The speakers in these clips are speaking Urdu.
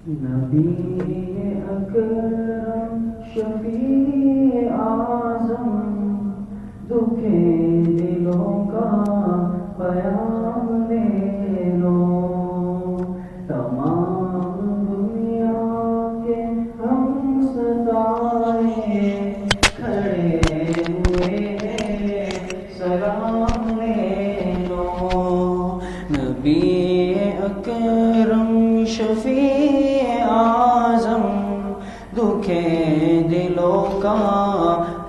نبی اکرم شفیع اعظم دکھے دلوں کا پیام لے لو، تمام دنیا کے ہم ستارے کھڑے ہوئے ہیں، سلام لے لو۔ نبی اکرم شفیع اعظم دکھے دلوں کا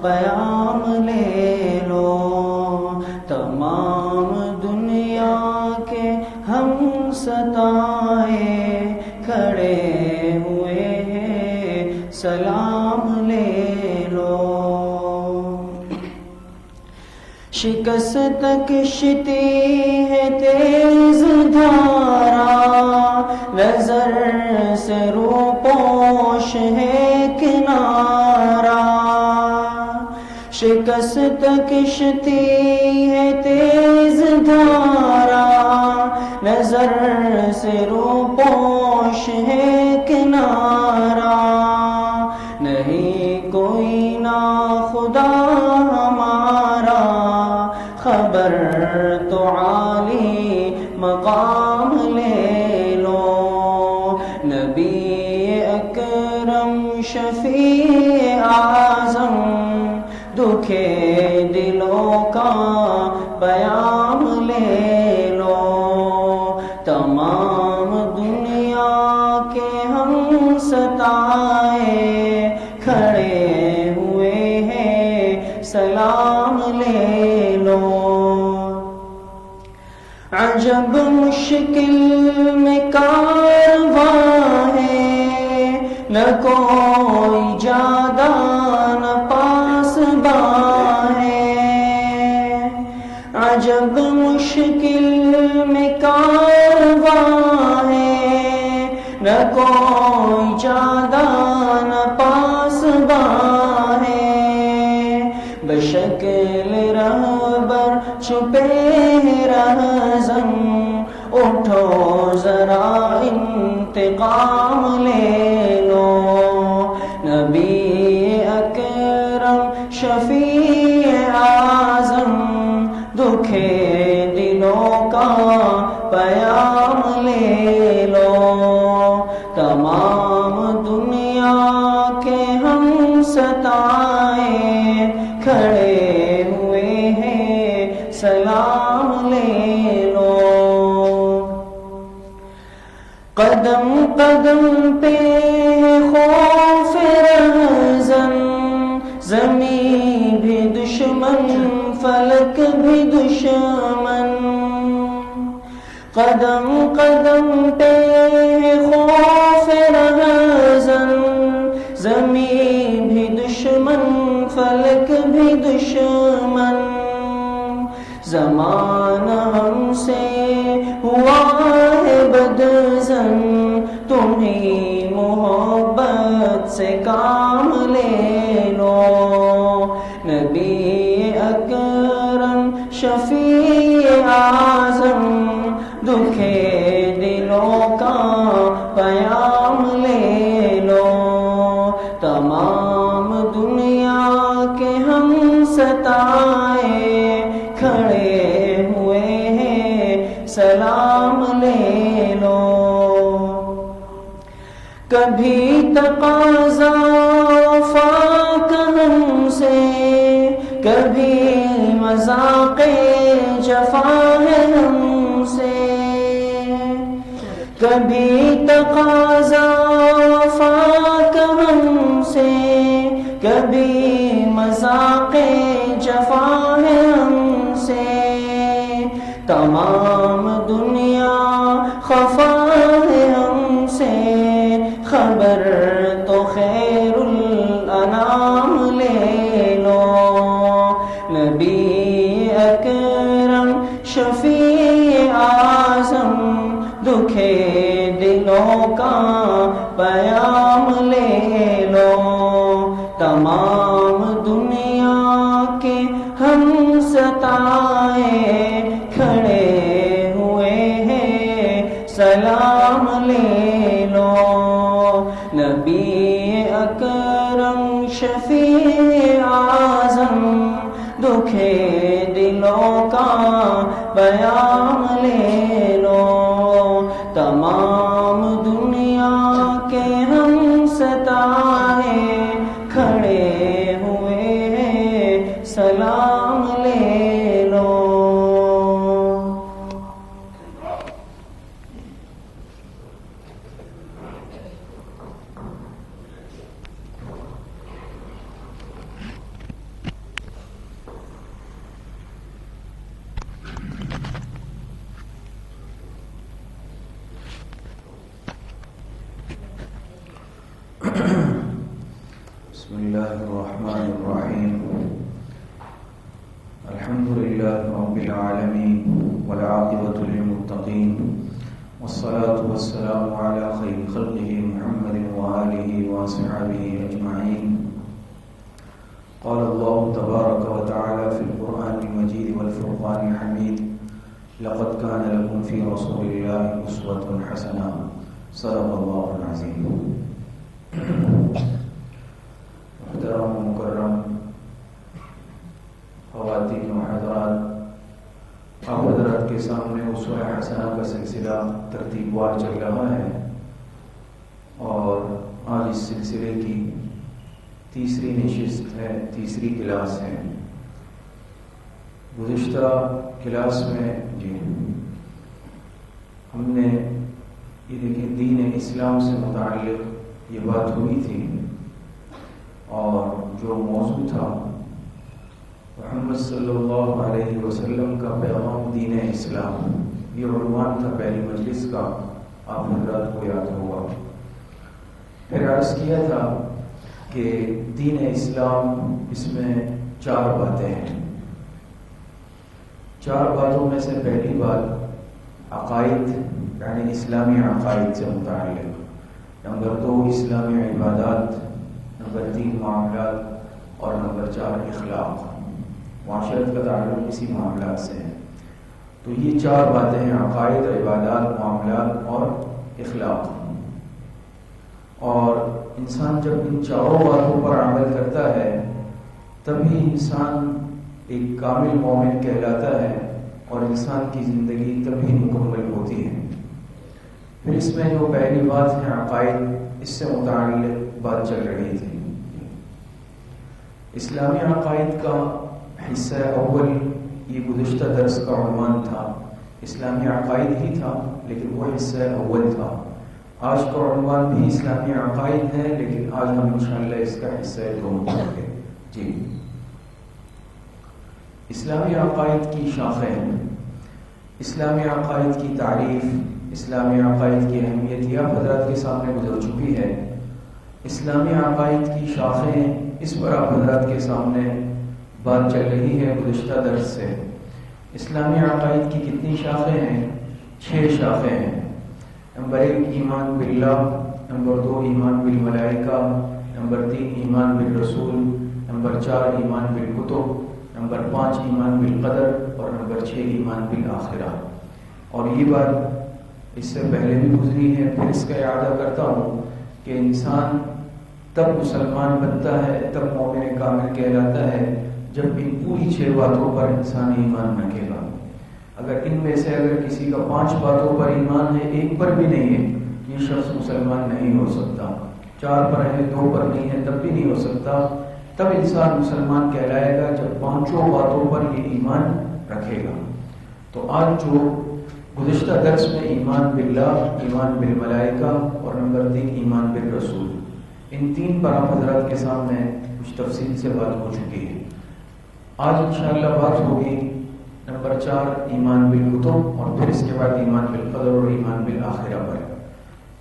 پیام لے لو، تمام دنیا کے ہم ستائے کھڑے ہوئے ہیں، سلام لے لو۔ شکست کشتی ہے تیز دھارا، نظر سے روپوش ہے کنارہ۔ شکست کشتی ہے تیز دھارا، نظر سے روپوش ہے کنارہ۔ نہیں کوئی ناخدا ہمارا، خبر تو عالی مقام لے لو۔ نبی اکرم شفیع اعظم دکھے دلوں کا پیام لے لو، تمام دنیا کے ہم ستائے کھڑے ہوئے ہیں، سلام لے لو۔ عجب مشکل میں کارواں ہے، نہ کوئی جادہ نہ پاسباں ہے۔ عجب مشکل میں کارواں ہے، نہ کوئی جادہ نہ پاسباں ہے۔ بشکل رہبر چھپے رہزن، اٹھو ذرا انتقام لے لو۔ نبی اکرم شفیع اعظم دکھے دلوں کا پیام لے لو، تمام دنیا کے ہم ستائے کھڑے ہوئے ہیں، سلام لے لو۔ قدم قدم پہ خوف رہزن، زمین بھی دشمن فلک بھی دشمن۔ قدم قدم پہ خوف رہزن، زمین بھی دشمن فلک بھی دشمن۔ زمانہ ہم سے ہوا ہے بدظن، تمہیں محبت سے کام لے لو۔ نبی اکرم شفیع اعظم دکھے دلوں کا پیام لے لو، تمام دنیا کے ہم ستائے کھڑے ہوئے ہیں، سلام لے لو۔ کبھی تقاضا وفا ہم سے، کبھی مذاق جفا ہے ہم سے۔ کبھی تقاضا وفا ہم سے، کبھی مذاق جفا ہے ہم سے۔ تمام دنیا خفا ہے ہم سے، خبر تو خیر الانام لے لو۔ نبی اکرم شفیع اعظم دکھے دلوں کا پیام لے لو، تمام دنیا کے ہم ستائے کھڑے ہوئے ہیں، سلام لے لو۔ شفیع اعظم دکھے دلوں کا پیام لے لو تمام دنیا کے ہم ستارے کھڑے ہوئے ہیں سلام لے لو بسم الله الرحمن الرحيم الحمد لله رب العالمين والعاقبة للمتقين والصلاة والسلام على خير خلقه محمد وآله وصحبه أجمعين قال الله تبارك وتعالى في القرآن المجيد والفرقان الحميد لقد كان لكم في رسول الله أسوة حسنة صدق الله العظيم محترم و مکرم خواتین و حضرات، آپ حضرات کے سامنے اسوہ حسنہ کا سلسلہ ترتیب وار چل رہا ہے اور آج اس سلسلے کی تیسری نشست ہے، تیسری کلاس ہے۔ گزشتہ کلاس میں ہم نے یہ دیکھیں دین اسلام سے متعلق یہ بات ہوئی تھی اور جو موضوع تھا محمد صلی اللہ علیہ وسلم کا پیغام دین اسلام، یہ عنوان تھا پہلی مجلس کا، آپ حضرات کو یاد ہوگا۔ پھر عرض کیا تھا کہ دین اسلام اس میں 4 باتیں ہیں۔ 4 باتوں میں سے پہلی بات عقائد یعنی اسلامی عقائد سے متعلق، نمبر 2 اسلامی عبادات، نمبر 3 معاملات اور نمبر 4 اخلاق۔ معاشرت کا تعلق اسی معاملات سے ہے۔ تو یہ 4 باتیں ہیں، عقائد، عبادات، معاملات اور اخلاق۔ اور انسان جب ان 4 باتوں پر عمل کرتا ہے تبھی انسان ایک کامل مومن کہلاتا ہے اور انسان کی زندگی تبھی مکمل ہوتی ہے۔ پھر اس میں جو پہلی بات ہے عقائد، اس سے متعلق بات چل رہی تھی۔ اسلامی عقائد کا حصہ اول یہ گزشتہ درس کا عنوان تھا، اسلامی عقائد ہی تھا لیکن وہ حصہ اول تھا۔ آج کا عنوان بھی اسلامی عقائد ہے لیکن آج ہم انشاءاللہ اس کا حصہ 2 پڑھیں گے۔ اسلامی عقائد کی شاخیں، اسلامی عقائد کی تعریف، اسلامی عقائد کی اہمیت یہ آپ حضرات کے سامنے گزر چکی ہے۔ اسلامی عقائد کی شاخیں، اس پر آپ حضرات کے سامنے بات چل رہی ہے گزشتہ درس سے۔ اسلامی عقائد کی کتنی شاخیں ہیں؟ 6 شاخیں ہیں۔ نمبر 1 ایمان باللہ، نمبر 2 ایمان بالملائکہ، نمبر 3 ایمان بالرسول، نمبر 4 ایمان بالکتب، نمبر 5 ایمان بالقدر اور نمبر 6 ایمان بالآخرہ۔ اور یہ بات اس سے پہلے بھی گزری ہے، پھر اس کا اعادہ کرتا ہوں کہ انسان تب مسلمان بنتا ہے، تب مومن کامل کہلاتا ہے جب ان پوری 6 باتوں پر انسان ایمان رکھے گا۔ اگر ان میں سے اگر کسی کا 5 باتوں پر ایمان ہے، 1 پر بھی نہیں ہے، یہ شخص مسلمان نہیں ہو سکتا۔ 4 پر ہے، 2 پر نہیں ہے، تب بھی نہیں ہو سکتا۔ تب انسان مسلمان کہلائے گا جب 5 باتوں پر یہ ایمان رکھے گا۔ تو آج جو گزشتہ درس میں ایمان باللہ، ایمان بالملائکہ اور نمبر 3 ایمان بالرسول، ان 3 پر آپ حضرات کے سامنے کچھ تفصیل سے بات ہو چکی ہے۔ آج انشاءاللہ بات ہوگی نمبر 4 ایمان بالکتب اور پھر اس کے بعد ایمان بالقدر اور ایمان بالآخرہ پر۔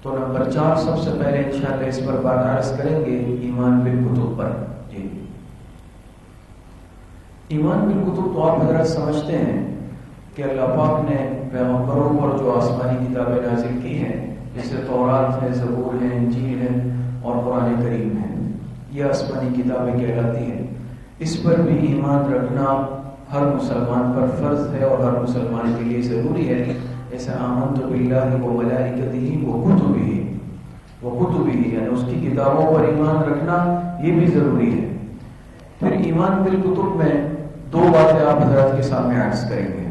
تو نمبر 4 سب سے پہلے انشاءاللہ اس پر بات عرض کریں گے، ایمان بالکتب پر۔ ایمان بالکتب تو آپ حضرات سمجھتے ہیں کہ اللہ پاک نے پیغمبروں پر جو آسمانی کتابیں نازل کی ہیں، جیسے تورات ہے، زبور ہے، انجیل ہے اور قرآن کریم ہے، یہ آسمانی کتابیں کہلاتی ہیں۔ اس پر بھی ایمان رکھنا ہر مسلمان پر فرض ہے اور ہر مسلمان کے لیے ضروری ہے، جیسے آمنت باللہ و ملائکتہ و کتبہ۔ وکتبہ یعنی اس کی کتابوں پر ایمان رکھنا یہ بھی ضروری ہے۔ پھر ایمان بالکتب میں دو باتیں آپ حضرات کے سامنے عرض کریں گے۔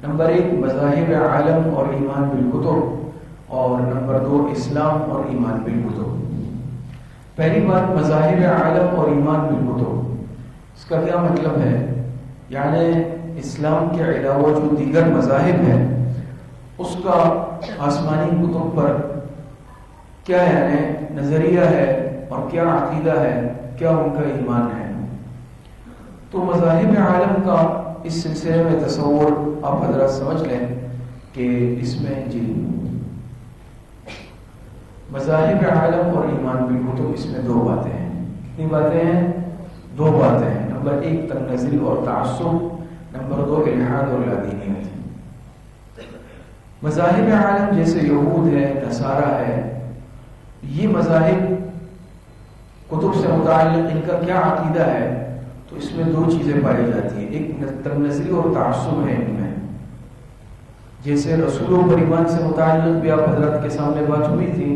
نمبر 1 مذاہب عالم اور ایمان بالکتب، اور نمبر 2 اسلام اور ایمان بالکتب۔ پہلی بات مذاہب عالم اور ایمان بالکتب، اس کا کیا مطلب ہے؟ یعنی اسلام کے علاوہ جو دیگر مذاہب ہیں اس کا آسمانی کتب پر کیا یعنی نظریہ ہے اور کیا عقیدہ ہے، کیا ان کا ایمان ہے۔ تو مذاہب عالم کا اس سلسلے میں تصور آپ حضرات سمجھ لیں کہ اس میں جی مذاہب عالم اور ایمان بالکتب، اس میں دو باتیں ہیں۔ کتنی باتیں ہیں؟ دو باتیں ہیں۔ نمبر 1 تنزلی اور تعصب، نمبر 2 الحاد اور لادینیت۔ مذاہب عالم جیسے یہود ہے، نصارہ ہے، یہ مذاہب کتب سے متعلق ان کا کیا عقیدہ ہے؟ تو اس میں دو چیزیں پائی جاتی ہیں، ایک تنزلی اور تعصب ہے ان میں۔ جیسے رسولوں پر ایمان سے متعلق بھی آپ حضرات کے سامنے بات ہوئی تھی،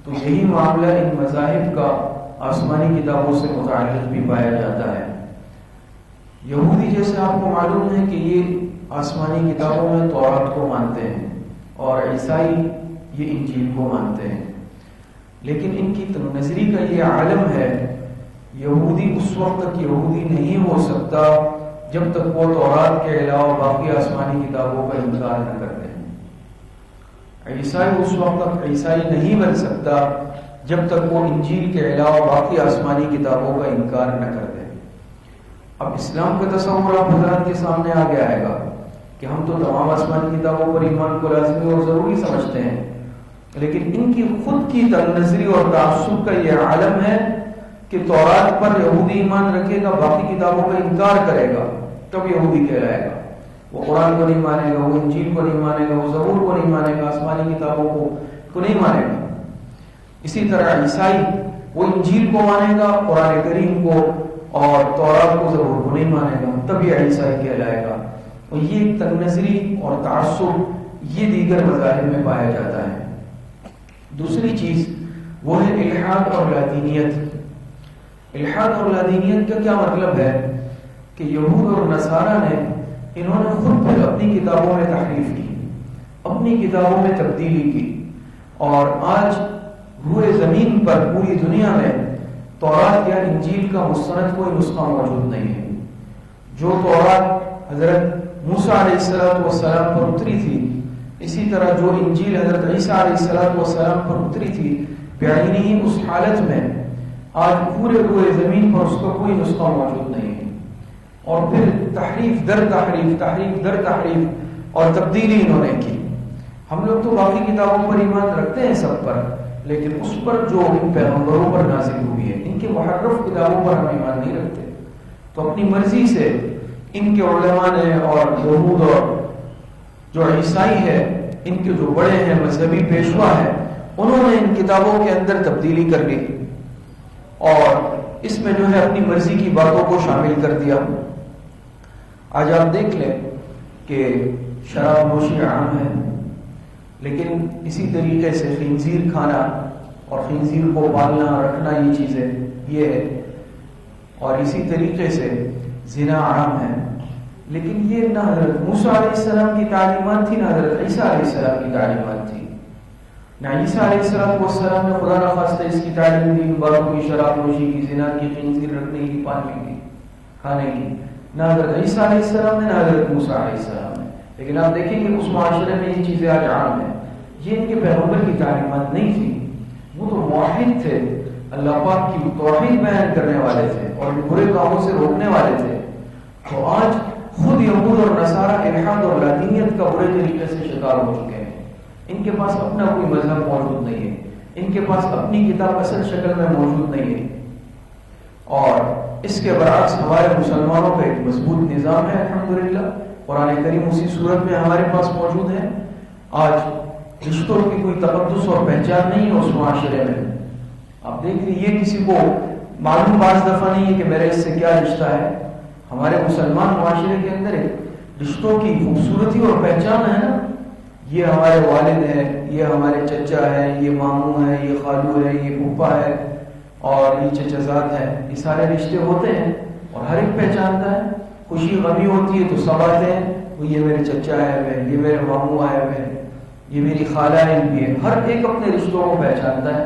تو یہی معاملہ ان مذاہب کا آسمانی کتابوں سے متعلق بھی پایا جاتا ہے۔ یہودی جیسے آپ کو معلوم ہے کہ یہ آسمانی کتابوں میں تورات کو مانتے ہیں، اور عیسائی یہ انجیل کو مانتے ہیں، لیکن ان کی تنزلی کا یہ عالم ہے، یہودی اس وقت تک یہودی نہیں ہو سکتا جب تک وہ تورات کے علاوہ باقی آسمانی کتابوں کا انکار نہ کرتے ہیں۔ عیسائی اس وقت تک عیسائی نہیں بن سکتا جب تک وہ انجیل کے علاوہ باقی آسمانی کتابوں کا انکار نہ کرتے۔ اب اسلام کا تصور آپ حضرات کے سامنے آ گیا ہے گا کہ ہم تو تمام آسمانی کتابوں پر ایمان کو لازمی اور ضروری سمجھتے ہیں، لیکن ان کی خود کی تنزلی اور تعصب کا یہ عالم ہے کہ تورات پر یہودی ایمان رکھے گا، باقی کتابوں کا انکار کرے گا، تب یہودی کہلائے گا۔ وہ قرآن کو نہیں مانے گا، وہ انجیل کو نہیں مانے گا، وہ زبور کو نہیں مانے گا، آسمانی کتابوں کو نہیں مانے گا۔ اسی طرح عیسائی وہ انجیل کو مانے گا، قرآن کریم کو اور تورات کو، زبور کو نہیں مانے گا، تب یہ عیسائی کہلائے گا۔ اور یہ تنزلی اور تعصب یہ دیگر مذاہب میں پایا جاتا ہے۔ دوسری چیز وہ ہے الحاد اور لادینیت۔ الحاد اور لادینیت کا کیا مطلب ہے کہ یہود اور نصارہ نے انہوں نے خود پھر اپنی کتابوں میں تحریف کی، اپنی کتابوں میں تبدیلی کی، اور آج روئے زمین پر پوری دنیا میں تورات یا انجیل کا مستند کوئی نسخہ موجود نہیں ہے۔ جو تورات حضرت موسیٰ علیہ السلام پر اتری تھی، اسی طرح جو انجیل حضرت عیسیٰ علیہ السلام پر اتری تھی، بعینی اس حالت میں آج پورے روئے زمین پر اس کا کوئی نسخہ موجود نہیں ہے۔ اور پھر تحریف در تحریف، تحریف در تحریف اور تبدیلی انہوں نے کی۔ ہم لوگ تو باقی کتابوں پر ایمان رکھتے ہیں سب پر، لیکن اس پر جو ان پیغمبروں پر نازل ہوئی ہے، ان کے محرف کتابوں پر ہم ایمان نہیں رکھتے۔ تو اپنی مرضی سے ان کے علماء نے اور یہود اور جو عیسائی ہے، ان کے جو بڑے ہیں مذہبی پیشوا ہیں، انہوں نے ان کتابوں کے اندر تبدیلی کر لی اور اس میں جو ہے اپنی مرضی کی باتوں کو شامل کر دیا۔ آج آپ دیکھ لیں کہ شراب نوشی عام ہے، لیکن اسی طریقے سے خنزیر کھانا اور خنزیر کو پالنا رکھنا یہ چیزیں یہ ہے، اور اسی طریقے سے زنا عام ہے۔ لیکن یہ نہ حضرت موسیٰ علیہ السلام کی تعلیمات تھی، نہ حضرت عیسیٰ علیہ السلام کی تعلیمات تھی۔ نہ عیسیٰ علیہ السلام نے خدا نخواستہ اس کی تعلیم دی باروں کی، شراب نوشی کی، زنا کی، خنزیر رکھنے کی، پالنے کی، کھانے کی، نہ حضرت عیسیٰ علیہ السلام نے، نہ حضرت موسیٰ علیہ السلام نے۔ لیکن آپ دیکھیں کہ اس معاشرے میں یہ چیزیں آج عام ہیں۔ یہ ان کے پیغمبر کی تعلیمات نہیں تھی، وہ تو موحد تھے، اللہ پاک کی توحید بیان کرنے والے تھے اور برے کاموں سے روکنے والے تھے۔ تو آج خود یہود اور نصارہ الحاد اور لادینیت کا برے طریقے سے شکار ہو چکے ہیں۔ ان کے پاس اپنا کوئی مذہب موجود نہیں ہے، ان کے پاس اپنی کتاب اصل شکل میں موجود نہیں ہے، اور اس کے برعکس ہمارے مسلمانوں کا ایک مضبوط نظام ہے الحمدللہ۔ قرآن کریم اسی صورت میں ہمارے پاس موجود ہے۔ آج رشتوں کی کوئی تقدس اور پہچان نہیں ہے اس معاشرے میں۔ آپ دیکھ لیجیے، یہ کسی کو معلوم بعض دفعہ نہیں ہے کہ میرے اس سے کیا رشتہ ہے۔ ہمارے مسلمان معاشرے کے اندر رشتوں کی خوبصورتی اور پہچان ہے نا، یہ ہمارے والد ہیں، یہ ہمارے چچا ہیں، یہ ماموں ہیں، یہ خالو ہے، یہ پھوپھا ہے اور یہ چچا زاد ہے. یہ سارے رشتے ہوتے ہیں اور ہر ایک پہچانتا ہے. خوشی غمی ہوتی ہے تو سب آتے ہیں، وہ یہ میرے چچا آئے ہوئے ہیں، یہ میرے ماموں آئے ہوئے ہیں، یہ میری خالہ ہے، بھی ہے. ہر ایک اپنے رشتوں کو پہچانتا ہے.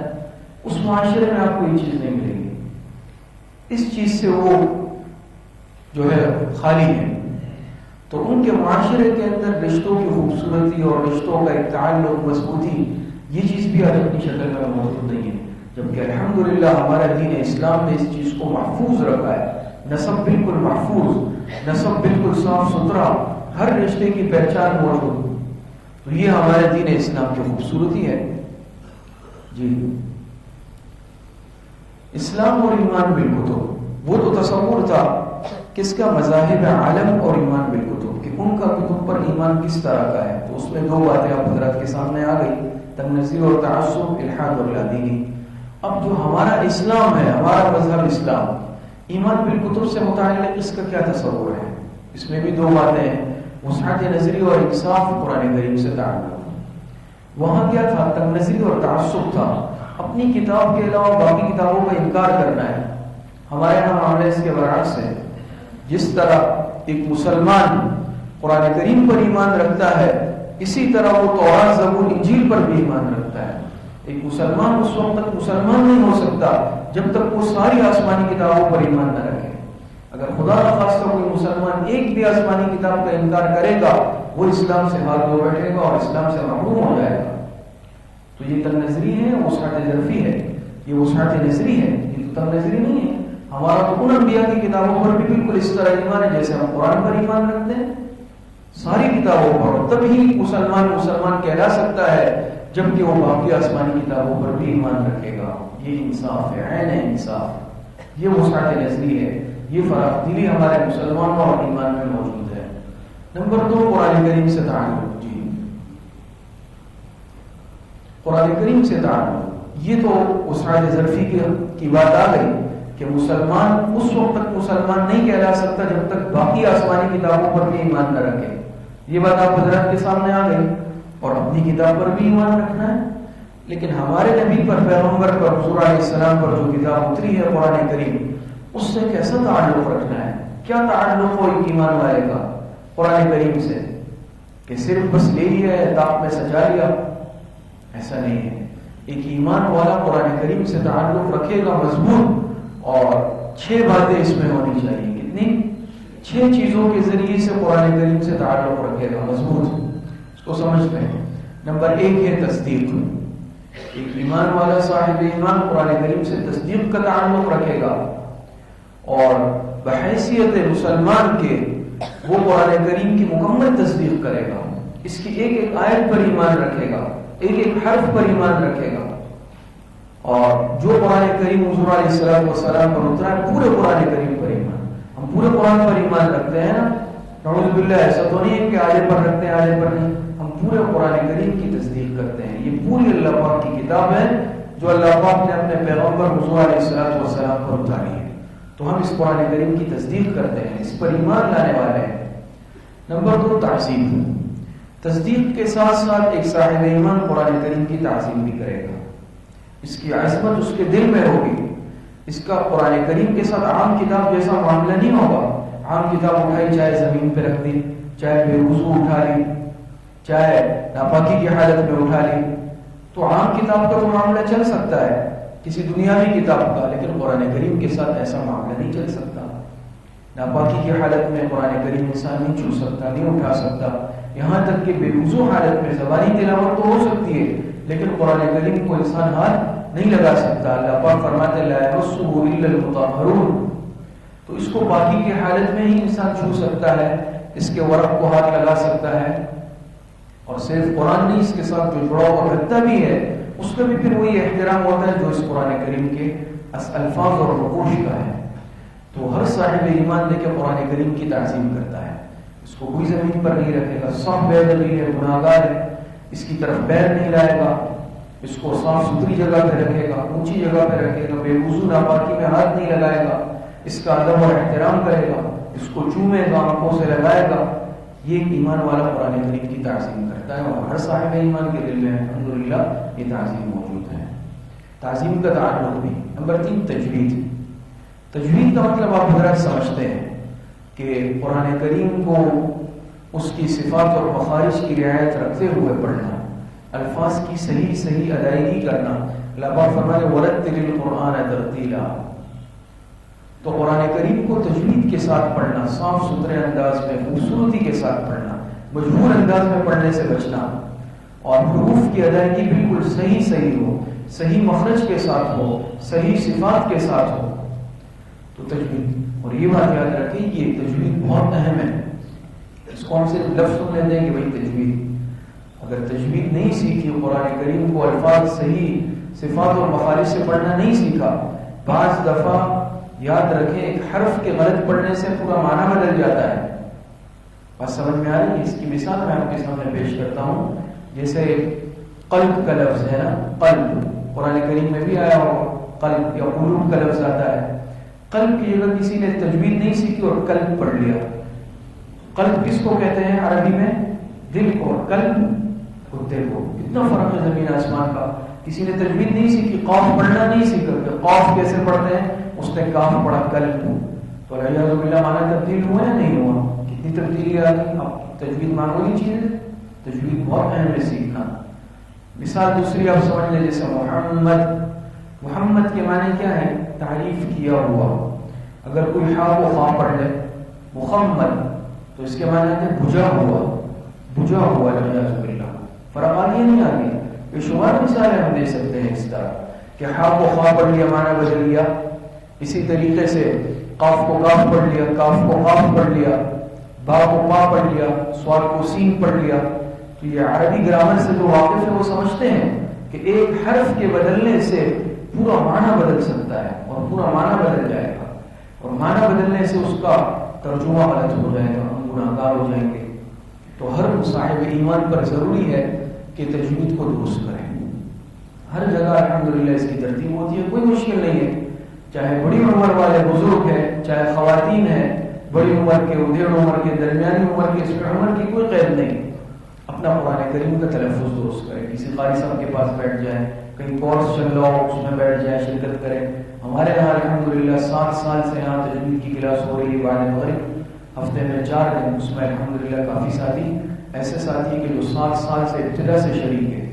اس معاشرے میں آپ کو یہ چیز نہیں ملے گی. اس چیز سے وہ جو ہے خالی ہے. تو ان کے معاشرے کے اندر رشتوں کی خوبصورتی اور رشتوں کا ایک تعلق، مضبوطی، یہ چیز بھی آج اپنی شکل میں موجود نہیں ہے. جبکہ الحمدللہ ہمارا دین اسلام نے اس چیز کو محفوظ رکھا ہے. نسب بالکل محفوظ، نسب بالکل صاف ستھرا، ہر رشتے کی پہچان موجود. تو یہ ہمارے دین اسلام کی خوبصورتی ہے. جی اسلام اور ایمان بالکتب، وہ تو تصور تھا کس کا مذاہب عالم اور ایمان بالکتب کہ ان کا کتب پر ایمان کس طرح کا ہے. تو اس میں دو باتیں آپ حضرات کے سامنے آ گئی، تنزیہ اور تعصب، الحاد اور لادینی. اب جو ہمارا اسلام ہے، ہمارا مذہب اسلام، ایمان بالکتب سے متعلق اس کا کیا تصور ہے؟ اس میں بھی دو باتیں ہیں، وسعت نظری اور انصاف قرآن کریم سے تعلق. وہاں کیا تھا؟ تنزیہ اور تعصب تھا، اپنی کتاب کے علاوہ باقی کتابوں کا انکار کرنا ہے. ہمارے یہاں معاملہ اس کے برعکس ہے. جس طرح ایک مسلمان قرآن کریم پر ایمان رکھتا ہے، اسی طرح وہ تورات، زبور، انجیل پر بھی ایمان رکھتا ہے. ایک مسلمان اس وقت تک مسلمان نہیں ہو سکتا جب تک وہ ساری آسمانی کتابوں پر ایمان نہ رکھے. اگر خدا نخواستہ کوئی مسلمان ایک بھی آسمانی کتاب کا انکار کرے گا، وہ اسلام سے ہاتھ دھو بیٹھے گا اور اسلام سے محروم ہو جائے گا. تو یہ تن نظری ہے، وسعت ظرفی ہے. یہ وسعت نظری ہے، یہ تو تن نظری نہیں ہے. ہمارا تو ان انبیاء کی کتابوں پر بھی بالکل اس طرح ایمان ہے جیسے ہم قرآن پر ایمان رکھتے ہیں، ساری کتابوں پر. تب ہی مسلمان کہلا سکتا ہے جبکہ وہ باقی آسمانی کتابوں پر بھی ایمان رکھے گا. یہ انصاف ہے، عین انصاف. یہ وسعت نظری ہے، یہ فراخ دلی ہمارے مسلمانوں اور ایمان میں موجود ہے. نمبر 2، قرآن کریم سے تعلق. جی قرآن کریم سے تعلق، یہ تو وسعت ظرفی کی بات آ گئی کہ مسلمان اس وقت تک مسلمان نہیں کہلا سکتا جب تک باقی آسمانی کتابوں پر بھی ایمان نہ رکھے. یہ بات آپ حضرات کے سامنے آ گئی. اور اپنی کتاب پر بھی ایمان رکھنا ہے. لیکن ہمارے نبی پر، پیغمبر پر، حضور علیہ السلام پر جو کتاب اتری ہے قرآن کریم، اس سے کیسا تعلق رکھنا ہے؟ کیا تعلق ہو ایک ایمان والے کا قرآن کریم سے کہ صرف بس لے لیا ہے، تاپ میں سجا لیا؟ ایسا نہیں ہے. ایک ایمان والا قرآن کریم سے تعلق رکھے گا مضبوط، اور 6 باتیں اس میں ہونی چاہیے. کتنی؟ 6 چیزوں کے ذریعے سے قرآن کریم سے تعلق رکھے گا مضبوط. اس کو سمجھتے ہیں. نمبر 1 ہے تصدیق. ایک ایمان والا صاحب ایمان قرآن کریم سے تصدیق کا تعلق رکھے گا، اور بحیثیت مسلمان کے وہ قرآن کریم کی مکمل تصدیق کرے گا. اس کی ایک ایک آیت پر ایمان رکھے گا، ایک ایک حرف پر ایمان رکھے گا. اور جو قرآن کریم حضور علیہ السلام پر اترا ہے، پورے قرآن کریم پر ایمان. ہم پورے قرآن پر ایمان رکھتے ہیں نا، نعوذ باللہ. ایسا تو نہیں ہے کہ آیے پر رکھتے ہیں آیے پر نہیں. ہم پورے قرآن کریم کی تصدیق کرتے ہیں. یہ پوری اللہ پاک کی کتاب ہے جو اللہ پاک نے اپنے پیغمبر حضور علیہ السلام پر اتاری ہے. تو ہم اس قرآن کریم کی تصدیق کرتے ہیں، اس پر ایمان لانے والے ہیں. نمبر 2، تعظیم. تصدیق کے ساتھ ساتھ ایک صاحب ایمان قرآن کریم کی تعظیم بھی کرے گا. اس کی عظمت اس کے دل میں ہوگی. اس کا قرآن کریم کے ساتھ عام کتاب جیسا معاملہ نہیں ہوگا. عام کتاب اٹھائی، چاہے زمین پہ رکھ دی، چاہے بے وضو اٹھا لی، چاہے ناپاکی کی حالت میں اٹھا لی، تو عام کتاب کا تو معاملہ چل سکتا ہے کسی دنیاوی کتاب کا. لیکن قرآن کریم کے ساتھ ایسا معاملہ نہیں چل سکتا. ناپاکی کی حالت میں قرآن کریم انسان نہیں چھو سکتا، نہیں اٹھا سکتا. یہاں تک کہ بے وضو حالت میں زبانی تلاوت تو ہو سکتی ہے، لیکن قرآن کریم کو انسان ہاتھ نہیں لگا سکتا. اللہ پاک فرماتے لا یمسہ الا المطہرون. تو اس کو باقی کی حالت میں ہی انسان چھو سکتا ہے، اس کے ورق کو ہاتھ لگا سکتا ہے. اور صرف قرآن نہیں، اس کے ساتھ جو جڑا ہوا رکھتا بھی ہے، اس کا بھی پھر وہی احترام ہوتا ہے جو اس قرآن کریم کے الفاظ اور رقوش کا ہے. تو ہر صاحب ایمان لے کے قرآن کریم کی تعظیم کرتا ہے. اس کو کوئی زمین پر نہیں رکھے گا. صاف بے دلیل ہے، گناہ گار ہے، اس کی طرف پیر نہیں لائے گا. اس کو صاف ستھری جگہ پہ رکھے گا، اونچی جگہ پہ رکھے گا. بے وضو ناپاکی میں ہاتھ نہیں لگائے گا. اس کا ادب اور احترام کرے گا. اس کو چومے گا، آنکھوں سے لگائے گا. یہ ایک ایمان والا قرآن کریم کی تعظیم کرتا ہے، اور ہر صاحب ایمان کے دل میں الحمدللہ یہ تعظیم موجود ہے۔ تعظیم کا تعلق بھی۔ نمبر 3 تجوید۔ تجوید کا مطلب آپ حضرات سمجھتے ہیں کہ قرآن کریم کو اس کی صفات اور مخارج کی رعایت رکھتے ہوئے پڑھنا، الفاظ کی صحیح ادائیگی کرنا۔ اللہ پاک فرمائے وَرَتِّلِ الْقُرْآنَ تَرْتِیلًا، تو قرآن کریم کو تجوید کے ساتھ پڑھنا، صاف ستھرے انداز میں، خوبصورتی کے ساتھ پڑھنا، مجبور انداز میں پڑھنے سے بچنا، اور حروف کی ادائیگی بالکل صحیح ہو، صحیح مخرج کے ساتھ ہو، صحیح صفات کے ساتھ ہو، تو تجوید۔ اور یہ بات یاد رکھیں کہ تجوید بہت اہم ہے۔ اس کو ہم صرف لفظ سن لیتے ہیں کہ بھائی تجوید، اگر تجوید نہیں سیکھی، قرآن کریم کو الفاظ صحیح صفات اور مخارج سے پڑھنا نہیں سیکھا، بعض دفعہ یاد رکھیں ایک حرف کے غلط پڑھنے سے پورا معنی بدل جاتا ہے۔ بات سمجھ میں آ رہی ہے؟ اس کی مثال میں آپ کے سامنے پیش کرتا ہوں۔ جیسے قلب کا لفظ ہے نا، قلب قرآن کریم میں بھی آیا ہوگا، قلب یا قلوب کا لفظ آتا ہے۔ قلب کی جگہ کسی نے تجوید نہیں سیکھی اور قلب پڑھ لیا۔ قلب کس کو کہتے ہیں عربی میں؟ دل کو، اور قلب کتے کو۔ اتنا فرق ہے زمین آسمان کا۔ کسی نے تجوید نہیں سیکھی، قاف پڑھنا نہیں سیکھا کہ قاف کیسے پڑھتے ہیں، اس نے کاف پڑھا قلب، تو اعوذ باللہ معنی تبدیل ہوا یا نہیں ہوا؟ کتنی تبدیلی آ گئی۔ اب تجوید معمولی چیز ہے، تجوید بہت اہم ہے سیکھنا۔ مثال دوسری آپ سمجھ لیں، جیسے محمد کے معنی کیا ہے؟ تعریف کیا ہوا۔ اگر کوئی ہا کو خا پڑھ لے محمد، تو اس کے معنی ہے بجھا ہوا، بجھا ہوا۔ اعوذ باللہ، فرق آ گیا نہیں آ گیا؟ یہ شمار مثالیں ہم دے سکتے ہیں اس طرح کہ ہا کو خا پڑھ لیا، معنی بدل لیا۔ اسی طریقے سے قاف کو کاف پڑھ لیا، کاف کو قاف پڑھ لیا، با کو پا پڑھ لیا، سواد کو سین پڑھ لیا۔ تو یہ عربی گرامر سے جو واقف ہے وہ سمجھتے ہیں کہ ایک حرف کے بدلنے سے پورا معنی بدل سکتا ہے، اور پورا معنی بدل جائے گا، اور معنی بدلنے سے اس کا ترجمہ غلط ہو جائے گا، ہم گناہگار ہو جائیں گے۔ تو ہر صاحب ایمان پر ضروری ہے کہ تجوید کو درست کریں۔ ہر جگہ الحمدللہ اس کی ترتیب ہوتی ہے، کوئی مشکل نہیں ہے۔ چاہے بڑی عمر والے بزرگ ہیں، چاہے خواتین ہیں، بڑی عمر کے، ادھیڑ عمر کے، درمیانی عمر کے، اس میں عمر کی کوئی قید نہیں۔ اپنا قرآن کریم کا تلفظ درست کریں، کسی قاری صاحب کے پاس بیٹھ جائیں، کہیں کورس چل رہا ہو اس میں بیٹھ جائیں، شرکت کریں۔ ہمارے یہاں الحمدللہ 7 سال سے یہاں تجوید کی کلاس ہو رہی ہے بعد مغرب، ہفتے میں 4 دن۔ اس میں الحمدللہ کافی ساتھی ایسے ساتھی ہیں کہ جو 7 سال سے ابتدا سے شریک ہے،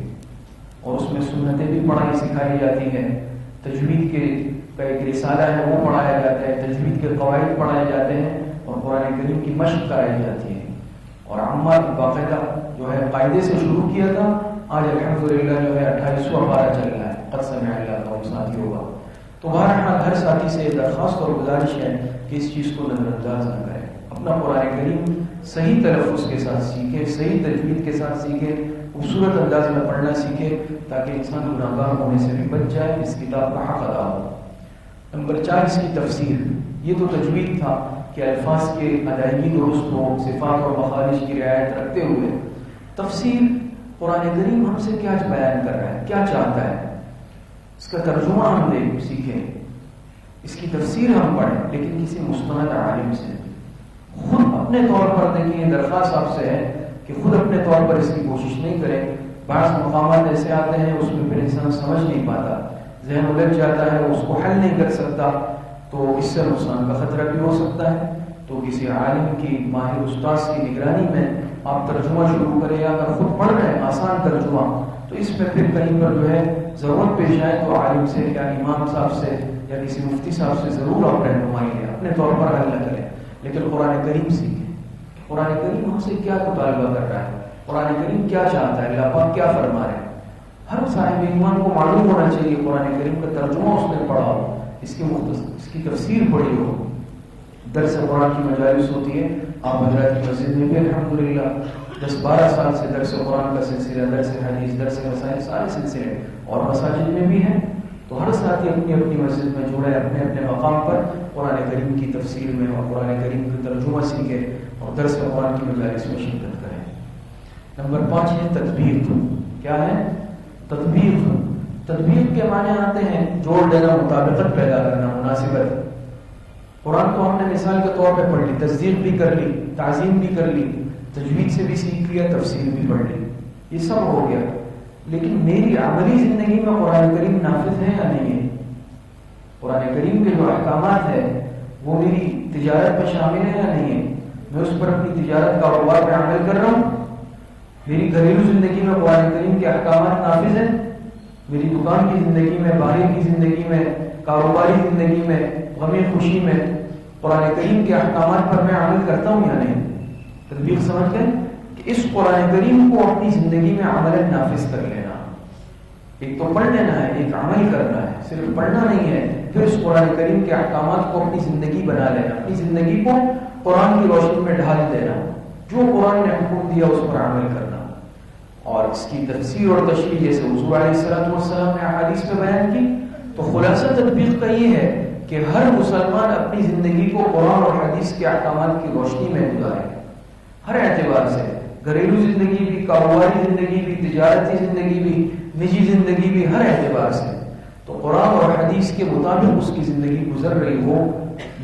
اور اس میں سنتیں بھی پڑھائی سکھائی جاتی ہیں، تجوید کے کا ایک رسالہ ہے وہ پڑھایا جاتا ہے، تجوید کے قواعد پڑھائے جاتے ہیں، اور قرآن کریم کی مشق کرائی جاتی ہے۔ اور عمار باقاعدہ جو ہے قاعدے سے شروع کیا تھا، آج الحمدللہ جو ہے 28واں پارہ چل رہا ہے، قد سمع اللہ کا ساتھی ہوگا۔ تو بہرحال ہر ساتھی سے درخواست اور گزارش ہے کہ اس چیز کو نظر انداز نہ کریں، اپنا قرآن کریم صحیح تلفظ کے ساتھ سیکھے، صحیح تجوید کے ساتھ سیکھے، خوبصورت انداز میں پڑھنا سیکھے، تاکہ انسان گناہگار ہونے سے بھی بچ جائے، اس کتاب کا حق ادا ہو۔ نمبر 4 اس کی تفسیر۔ یہ تو تجوید تھا کہ الفاظ کے ادائیگی درست ہو، صفات اور مخارج کی رعایت رکھتے ہوئے۔ تفسیر، قرآن کریم ہم سے کیا بیان کر رہا ہے، کیا چاہتا ہے، اس کا ترجمہ ہم سیکھیں، اس کی تفسیر ہم پڑھیں، لیکن کسی مستند عالم سے۔ خود اپنے طور پر دیکھیں، درخواست آپ سے ہے کہ خود اپنے طور پر اس کی کوشش نہیں کریں۔ بعض مقامات ایسے آتے ہیں اس میں پھر انسان سمجھ نہیں پاتا، ذہن الجھ جاتا ہے، اس کو حل نہیں کر سکتا، تو اس سے نقصان کا خطرہ بھی ہو سکتا ہے۔ تو کسی عالم کی، ماہر استاذ کی نگرانی میں آپ ترجمہ شروع کریں، یا اگر خود پڑھ رہے ہیں آسان ترجمہ، تو اس میں پھر کہیں پر جو ہے ضرورت پیش آئے تو عالم سے یا امام صاحب سے یا کسی مفتی صاحب سے ضرور آپ رہنمائی لیں، اپنے طور پر حل نہ کریں، لیکن قرآن کریم سیکھیں۔ قرآن کریم ہم سے کیا مطالبہ کر رہا ہے، قرآن کریم کیا چاہتا ہے، اللہ پاک کیا فرما رہے ہیں۔ ہر صاحب ایمان کو معلوم ہونا چاہیے قرآن کریم کا ترجمہ اس نے پڑھا ہو، اس کی تفسیر پڑھی ہو۔ درس قرآن کی مجالس ہوتی ہے، آپ حضرات کی مسجد میں بھی الحمدللہ 10-12 سال سے درس قرآن کا سلسلہ، درس حدیث، درس مسائل، سارے سلسلے اور مساجد میں بھی ہیں۔ تو ہر ساتھی اپنی اپنی مسجد میں جڑے، اپنے اپنے مقام پر قرآن کریم کی تفسیر میں اور قرآن کریم کا ترجمہ سیکھے اور درس قرآن کی مجالس میں شرکت کریں۔ نمبر 5 ہے تطبیق۔ کیا ہے؟ تطبیق۔ تطبیق کے معنی آتے ہیں جوڑ دینا، مطابقت پیدا کرنا، مناسبت۔ قرآن کو ہم نے مثال کے طور پہ پڑھ لی، تصدیق بھی کر لی، تعظیم بھی کر لی، تجوید سے بھی سیکھ لیا، تفسیر بھی پڑھ لی، یہ سب ہو گیا، لیکن میری عملی زندگی میں قرآن کریم نافذ ہے یا نہیں ہے؟ قرآن کریم کے جو احکامات ہیں وہ میری تجارت میں شامل ہے یا نہیں ہے؟ میں اس پر اپنی تجارت کاروبار میں عمل کر رہا ہوں؟ میری گھریلو زندگی میں قرآن کریم کے احکامات نافذ ہیں؟ میری دکان کی زندگی میں، باہر کی زندگی میں، کاروباری زندگی میں، غم خوشی میں قرآن کریم کے احکامات پر میں عمل کرتا ہوں یا نہیں؟ تطبیق سمجھ گئے کہ اس قرآن کریم کو اپنی زندگی میں عملاً نافذ کر لینا، ایک تو پڑھ لینا ہے، ایک عمل کرنا ہے، صرف پڑھنا نہیں ہے، پھر اس قرآن کریم کے احکامات کو اپنی زندگی بنا لینا، اپنی زندگی کو قرآن کی روشنی میں ڈھال دینا، جو قرآن نے حکم دیا اس پر عمل کرنا، اور اس کی تفسیر اور تشریح جیسے حضور علیہ السلام نے احادیث میں بیان کی۔ تو خلاصہ تطبیق کا یہ ہے کہ ہر مسلمان اپنی زندگی کو قرآن اور حدیث کے احکامات کی روشنی میں گزارے، ہر اعتبار سے، گھریلو زندگی بھی، کاروباری زندگی بھی، تجارتی زندگی بھی، نجی زندگی بھی، ہر اعتبار سے تو قرآن اور حدیث کے مطابق اس کی زندگی گزر رہی ہو،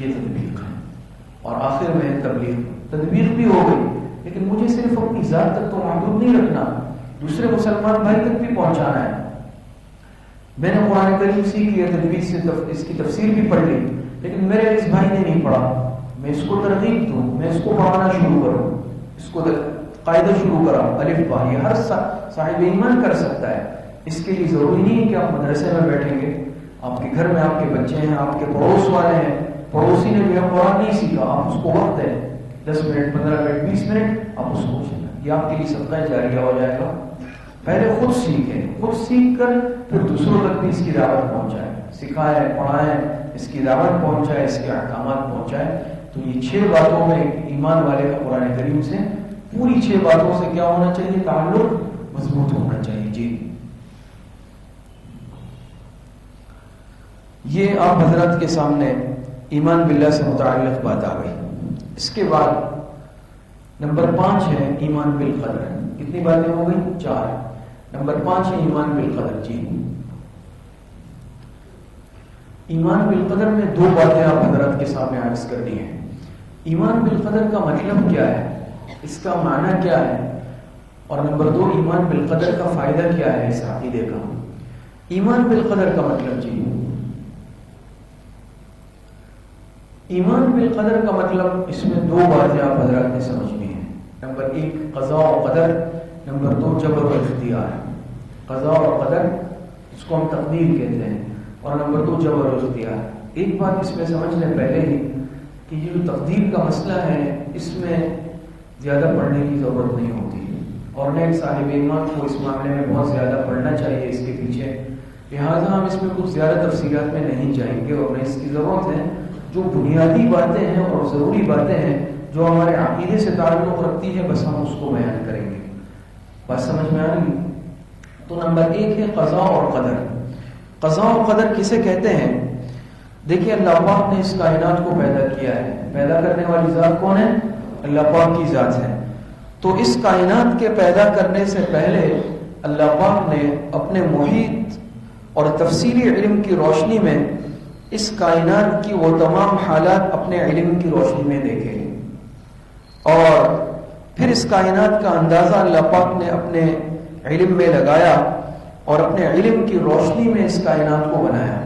یہ تطبیق ہے۔ اور آخر میں تطبیق بھی ہو گئی، لیکن مجھے صرف اپنی ذات تک تو محدود نہیں رکھنا، دوسرے مسلمان بھائی تک بھی پہنچانا ہے۔ میں نے قرآن کریم سیکھ لیا، تجوید سے اس کی تفسیر بھی پڑھ لی، لیکن میرے اس بھائی نے نہیں پڑھا، میں اس کو ترغیب دوں، میں اس کو پڑھانا شروع کروں، اس کو قاعدہ شروع کرا، الف با، یہ ہر صاحب ایمان کر سکتا ہے۔ اس کے لیے ضروری نہیں ہے کہ آپ مدرسے میں بیٹھیں گے، آپ کے گھر میں آپ کے بچے ہیں، آپ کے پڑوس والے ہیں، پڑوسی نے جو ہے قرآن نہیں سیکھا، آپ اس کو وقت دیں، 10 منٹ، 15 منٹ، 20 منٹ، آپ اس کو سیکھیں، یہ آپ کے لیے صدقہ جاریہ ہو جائے گا۔ پہلے خود سیکھیں، خود سیکھ کر پھر دوسروں تک بھی اس کی دعوت پہنچائیں، سکھائیں، پڑھائیں، اس کی دعوت پہنچائیں، اس کے احکامات پہنچائیں۔ تو یہ 6 باتوں میں ایمان والے کا قرآن کریم سے، پوری 6 باتوں سے کیا ہونا چاہیے؟ تعلق مضبوط ہونا چاہیے۔ جی، یہ آپ حضرات کے سامنے ایمان باللہ سے متعلق بات آ گئی۔ اس کے بعد نمبر 5 ہے ایمان بالقدر۔ کتنی باتیں ہو گئی؟ 4۔ نمبر 5 ہے ایمان بالقدر۔ جی، ایمان بالقدر میں 2 باتیں آپ حضرات کے سامنے عرض کرنی ہے۔ ایمان بالقدر کا مطلب کیا ہے، اس کا معنی کیا ہے، اور نمبر 2 ایمان بالقدر کا فائدہ کیا ہے اس عقیدے کا۔ ایمان بالقدر کا مطلب، جی، ایمان بالقدر کا مطلب اس میں 2 باتیں آپ حضرات نے سمجھنی ہیں۔ نمبر 1 قضاء و قدر، نمبر 2 جبر و اختیار۔ قضاء و قدر اس کو ہم تقدیر کہتے ہیں، اور نمبر 2 جبر و اختیار۔ ایک بات اس میں سمجھ لیں پہلے ہی کہ یہ جو تقدیر کا مسئلہ ہے اس میں زیادہ پڑھنے کی ضرورت نہیں ہوتی، اور نیک صاحب ایمان کو اس معاملے میں بہت زیادہ پڑھنا چاہیے اس کے پیچھے، لہٰذا ہم اس میں کچھ زیادہ تفصیلات میں نہیں جائیں گے، اور اس کی ضرورت ہے جو بنیادی باتیں ہیں اور ضروری باتیں ہیں جو ہمارے عقیدے سے تعلق رکھتی ہے، بس ہم اس کو بیان کریں گے۔ بات سمجھ میں آ رہی؟ تو نمبر 1 ہے قضاء اور قدر۔ قضاء اور قدر کسے کہتے ہیں؟ دیکھیے، اللہ پاک نے اس کائنات کو پیدا کیا ہے، پیدا کرنے والی ذات کون ہے؟ اللہ پاک کی ذات ہے۔ تو اس کائنات کے پیدا کرنے سے پہلے اللہ پاک نے اپنے محیط اور تفصیلی علم کی روشنی میں اس کائنات کی وہ تمام حالات اپنے علم کی روشنی میں دیکھے، اور پھر اس کائنات کا اندازہ اللہ پاک نے اپنے علم میں لگایا، اور اپنے علم کی روشنی میں اس کائنات کو بنایا۔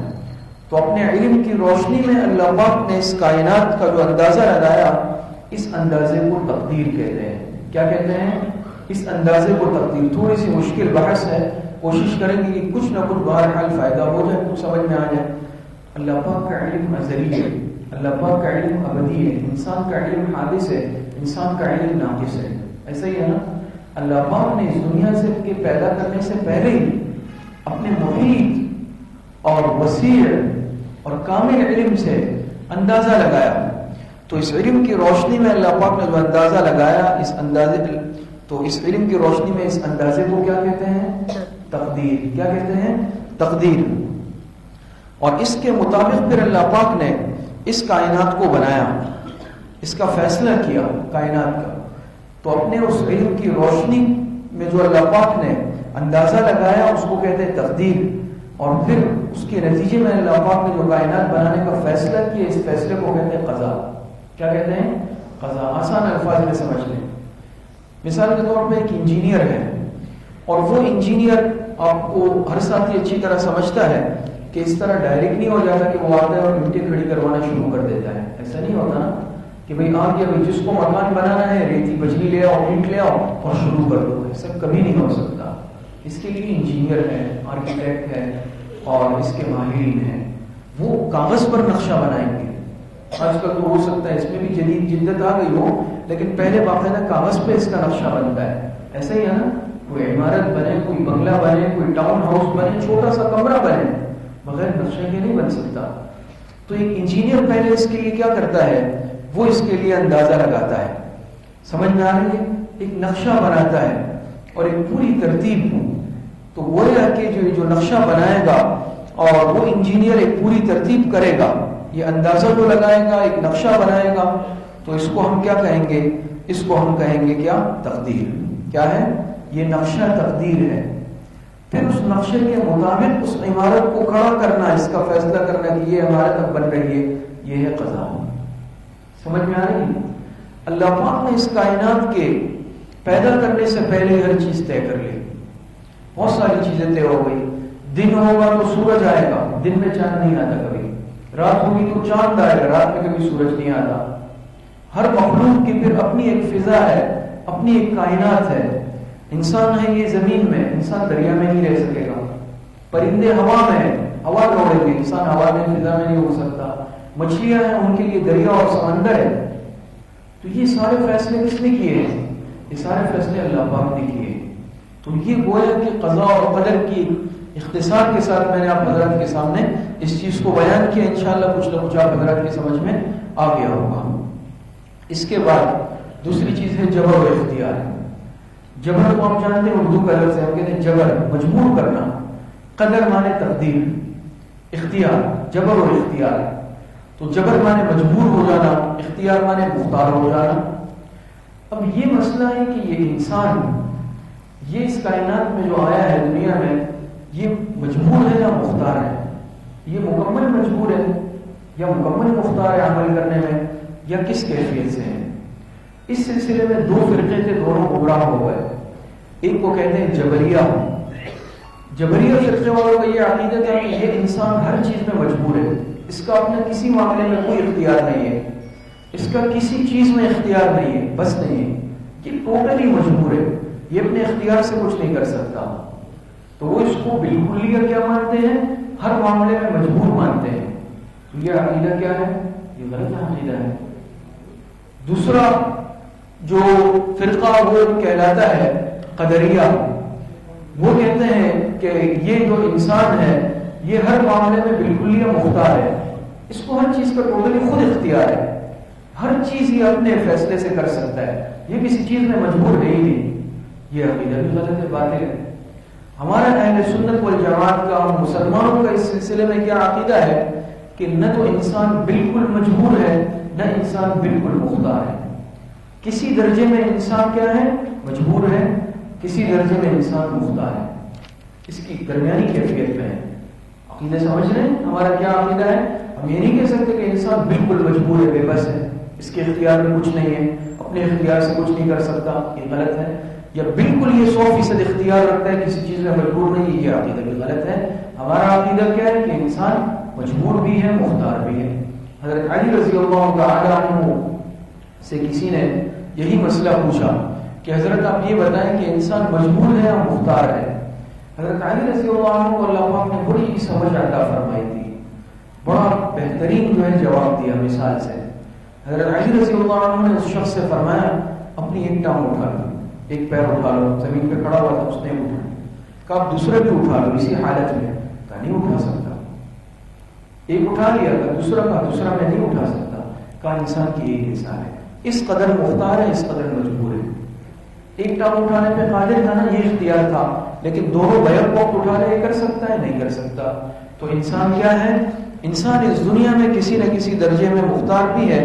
تو اپنے علم کی روشنی میں اللہ پاک نے اس کائنات کا جو اندازہ لگایا، اس اندازے کو تقدیر کہتے ہیں۔ کیا کہتے ہیں؟ اس اندازے کو تقدیر۔ تھوڑی سی مشکل بحث ہے، کوشش کریں گے کہ کچھ نہ کچھ بہرحال فائدہ ہو جائے، کچھ سمجھ میں آ جائے۔ اللہ پاک کا علم ازلی ہے، اللہ پاک کا علم ابدی ہے، انسان کا علم حادث ہے، انسان کا علم ناقص ہے، ایسا ہی ہے نا؟ اللہ پاک نے اس دنیا سے کے پیدا کرنے سے پہلے ہی اپنے محیط اور وسیع اور کامل علم سے اندازہ لگایا۔ تو اس علم کی روشنی میں اللہ پاک نے جو اندازہ لگایا، اس علم کی روشنی میں اس اندازے کو کیا کہتے ہیں؟ تقدیر۔ کیا کہتے ہیں؟ تقدیر۔ اور اس کے مطابق پھر اللہ پاک نے اس کائنات کو بنایا، اس کا فیصلہ کیا کائنات کا۔ تو اپنے اس علم کی روشنی میں جو اللہ پاک نے اندازہ لگایا اس کو کہتے ہیں تقدیر، اور پھر اس کے نتیجے میں اللہ پاک نے جو کائنات بنانے کا فیصلہ کیا، اس فیصلے کو کہتے ہیں قضا۔ کیا کہتے ہیں؟ قضا۔ آسان الفاظ میں سمجھ لیں، مثال کے طور پہ ایک انجینئر ہے اور وہ انجینئر آپ کو ہر ساتھی اچھی طرح سمجھتا ہے کہ اس طرح ڈائریکٹ نہیں ہو جاتا کہ وہ آتا ہے اور مٹی کھڑی کروانا شروع کر دیتا ہے. ایسا نہیں ہوتا نا کہ بھئی آ گیا بھئی جس کو مکان بنانا ہے ریتی بجلی لے آؤ اینٹ لے آؤ اور شروع کر دو. ایسا کبھی نہیں ہو سکتا. اس کے لیے انجینئر ہے, آرکیٹیکٹ ہے اور اس کے ماہرین ہیں. وہ کاغذ پر نقشہ بنائیں گے. آج کل تو ہو سکتا ہے اس میں بھی جدید جدت آ گئی ہو, لیکن پہلے باقاعدہ کاغذ پہ اس کا نقشہ بنتا ہے. ایسا ہی ہے نا, کوئی عمارت بنے, کوئی بنگلہ بنے, کوئی ٹاؤن ہاؤس بنے, چھوٹا سا کمرہ بنے, بغیر نقشے کے نہیں بن سکتا. تو ایک انجینئر پہلے اس کے لیے کیا کرتا ہے, وہ اس کے لیے اندازہ لگاتا ہے. سمجھ میں آ رہی ہے, ایک نقشہ بناتا ہے اور ایک پوری ترتیب. تو گویا کہ جو نقشہ بنائے گا اور وہ انجینئر ایک پوری ترتیب کرے گا, یہ اندازہ تو لگائے گا, ایک نقشہ بنائے گا, تو اس کو ہم کیا کہیں گے, اس کو ہم کہیں گے کیا, تقدیر. کیا ہے یہ نقشہ, تقدیر ہے. پھر اس نقشے کے مطابق اس عمارت کو کھڑا کرنا, اس کا فیصلہ کرنا کہ یہ عمارت اب بن رہی ہے, یہ ہے قضا. سمجھ میں آ رہی ہے؟ اللہ پاک نے اس کائنات کے پیدا کرنے سے پہلے ہر چیز طے کر لی. بہت ساری چیزیں طے ہو گئی. دن ہوگا تو سورج آئے گا, دن میں چاند نہیں آتا کبھی. رات ہوگی تو چاند آئے گا, رات میں کبھی سورج نہیں آتا. ہر مخلوق کی پھر اپنی ایک فضا ہے, اپنی ایک کائنات ہے. انسان ہے یہ زمین میں, انسان دریا میں نہیں رہ سکے گا. پرندے ہوا میں, ہوا دوڑیں گے, انسان ہوا میں, فضا میں نہیں ہو سکتا. مچھلیاں ہیں, ان کے لیے دریا اور سمندر ہے. تو یہ سارے فیصلے کس نے کیے ہیں؟ یہ سارے فیصلے اللہ پاک نے کیے. تو یہ گویا کہ قضاء اور قدر کی اختصار کے ساتھ میں نے آپ حضرات کے سامنے اس چیز کو بیان کیا. انشاءاللہ کچھ نہ کچھ آپ حضرات کی سمجھ میں آ گیا ہوگا. اس کے بعد دوسری چیز ہے جبر و اختیار. جبر کو آپ جانتے ہیں اردو کا لفظ ہے, ہم کہتے ہیں جبر, مجبور کرنا. قدر مانے تقدیر, اختیار, جبر و اختیار. تو جبر مانے مجبور ہو جانا, اختیار مانے مختار ہو جانا. اب یہ مسئلہ ہے کہ یہ انسان, یہ اس کائنات میں جو آیا ہے دنیا میں, یہ مجبور ہے یا مختار ہے؟ یہ مکمل مجبور ہے یا مکمل مختار ہے عمل کرنے میں, یا کس کیفیت سے ہے؟ اس سلسلے میں دو فرقے تھے, دونوں گمراہ ہو گئے. ایک کو کہتے ہیں جبریہ. جبریہ فرقے والوں کا یہ عقیدہ تھا کہ یہ انسان ہر چیز میں مجبور ہے, اس کا اپنا کسی معاملے میں کوئی اختیار نہیں ہے, اس کا کسی چیز میں اختیار نہیں ہے, بس نہیں ہے, یہ ٹوٹلی مجبور ہے, یہ اپنے اختیار سے کچھ نہیں کر سکتا. تو وہ اس کو بالکلیہ کیا مانتے ہیں, ہر معاملے میں مجبور مانتے ہیں. تو یہ عقیدہ کیا ہے؟ یہ غلط عقیدہ ہے. دوسرا جو فرقہ وہ کہلاتا ہے قدریہ. وہ کہتے ہیں کہ یہ جو انسان ہے یہ ہر معاملے میں بالکلیہ مختار ہے, اس کو ہر چیز کا ٹوٹلی خود اختیار ہے, ہر چیز یہ اپنے فیصلے سے کر سکتا ہے, یہ کسی چیز میں مجبور ہے ہی نہیں. یہ عقیدہ بھی غلط ہے, باطل ہے. ہمارا اہل سنت والجماعت کا, ہم مسلمانوں کا اس سلسلے میں کیا عقیدہ ہے کہ نہ تو انسان بالکل مجبور ہے, نہ انسان بالکل مختار ہے. کسی درجے میں انسان کیا ہے, مجبور ہے, کسی درجے میں انسان مختار ہے. اس کی درمیانی کیفیت میں ہے. عقیدہ سمجھ رہے ہیں ہمارا کیا عقیدہ ہے؟ ہم یہ نہیں کہہ سکتے کہ انسان بالکل مجبور ہے, بے بس ہے, اس کے اختیار میں کچھ نہیں ہے, اپنے اختیار سے کچھ نہیں کر سکتا, یہ غلط ہے. یا بالکل یہ 100% اختیار رکھتا ہے, کسی چیز میں مجبور نہیں, یہ عقیدہ بھی غلط ہے. ہمارا عقیدہ کیا ہے کہ انسان مجبور بھی ہے, مختار بھی ہے. حضرت علی رضی اللہ تعالی عنہ سے کسی نے یہی مسئلہ پوچھا کہ حضرت آپ یہ بتائیں کہ انسان مجبور ہے یا مختار ہے. حضرت علی رضی اللہ عنہ کو اللہ پاک نے بڑی سمجھ عطا فرمائی تھی, بڑا بہترین جو ہے جواب دیا مثال سے. حضرت علی رضی اللہ عنہ نے اس شخص سے فرمایا اپنی ایک ٹانگ اٹھا لو, ایک پیر اٹھا لو, زمین پہ کھڑا ہوا تھا اس نے اٹھا, کہا آپ دوسرا بھی اٹھا لو اسی حالت میں, کہا نہیں اٹھا سکتا. ایک اٹھا لیا, کہا دوسرا میں نہیں اٹھا سکتا. کہا انسان کی یہی مثال ہے, اس قدر مختار ہے, اس قدر مجبور ہے. ایک ٹانگ اٹھانے پہ قادر تھا نا, یہ اختیار تھا, لیکن دونوں بیک وقت اٹھا لے, کر سکتا ہے, نہیں کر سکتا. تو انسان کیا ہے, انسان اس دنیا میں کسی نہ کسی درجے میں مختار بھی ہے,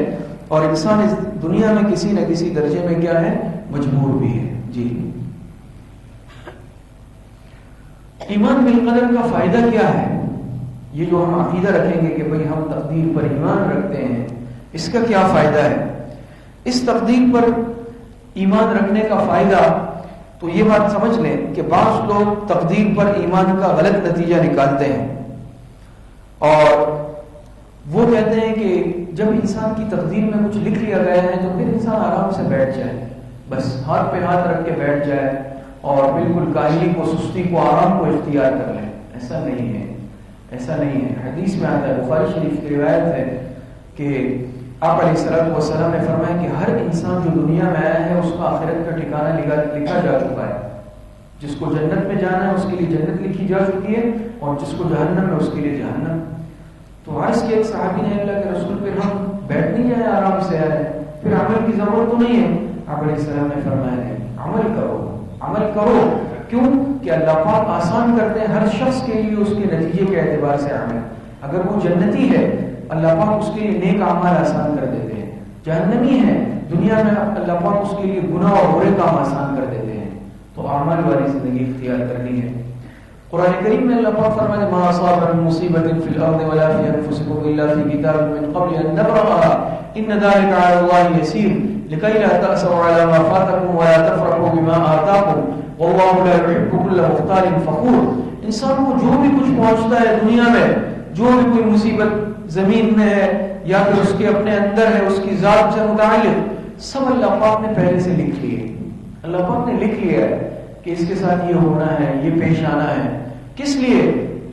اور انسان اس دنیا میں کسی نہ کسی درجے میں کیا ہے, مجبور بھی ہے. جی, ایمان بالقدر کا فائدہ کیا ہے؟ یہ جو ہم عقیدہ رکھیں گے کہ بھئی ہم تقدیر پر ایمان رکھتے ہیں, اس کا کیا فائدہ ہے؟ اس تقدیر پر ایمان رکھنے کا فائدہ، تو یہ بات سمجھ لیں کہ بعض لوگ تقدیر پر ایمان کا غلط نتیجہ نکالتے ہیں، اور وہ کہتے ہیں کہ جب انسان کی تقدیر میں کچھ لکھ لیا گیا ہے تو پھر انسان آرام سے بیٹھ جائے، بس ہاتھ پہ ہاتھ رکھ کے بیٹھ جائے اور بالکل کاہلی کو، سستی کو، آرام کو اختیار کر لے۔ ایسا نہیں ہے، ایسا نہیں ہے۔ حدیث میں آتا ہے، بخاری شریف کی روایت ہے کہ آپ علیہ السلام نے فرمایا کہ ہر انسان جو دنیا میں آیا ہے اس کا آخرت کا ٹھکانہ لکھا جا چکا ہے۔ جس کو جنت میں جانا ہے اس کے لیے جنت لکھی جا چکی ہے، اور جس کو جہنم ہے اس کے لیے جہنم۔ تو عرض کے ایک صحابی نے اللہ کے رسول، پھر ہم بیٹھ نہیں جائیں، آرام سے آئے، پھر عمل کی ضرورت تو نہیں ہے؟ آپ علیہ السلام نے فرمایا عمل کرو، عمل کرو۔ کیوں کہ اللہ پاک آسان کرتے ہیں ہر شخص کے لیے اس کے نتیجے کے اعتبار سے عمل۔ اگر وہ جنتی ہے اللہ پاک اس کے لیے نیک اعمال آسان کر دیتے ہیں، جہنمی ہے دنیا میں اللہ پاک اس کے لیے گناہ اور برے کام آسان کر دیتے ہیں۔ تو اعمال والی زندگی اختیار کرنی ہے۔ قرآن کریم میں اللہ پاک فرماتے ہیں ما اصاب من مصیبت فی الارض ولا فی انفسکم الا فی کتاب من قبل ان نبرأها ان ذلك على الله يسير لكي لا تأسوا على ما فاتكم ولا تفرحوا بما آتاكم والله لا يحب كل مختال فخور۔ انسان کو جو بھی کچھ پہنچتا ہے دنیا میں، جو بھی کوئی مصیبت زمین میں ہے یا پھر اس کے اپنے اندر ہے، اس کی ذات سے متعلق، سب اللہ پاک نے پہلے سے لکھ لیے۔ اللہ پاک نے لکھ لیا ہے کہ اس کے ساتھ یہ ہونا ہے، یہ پیش آنا ہے۔ کس لیے؟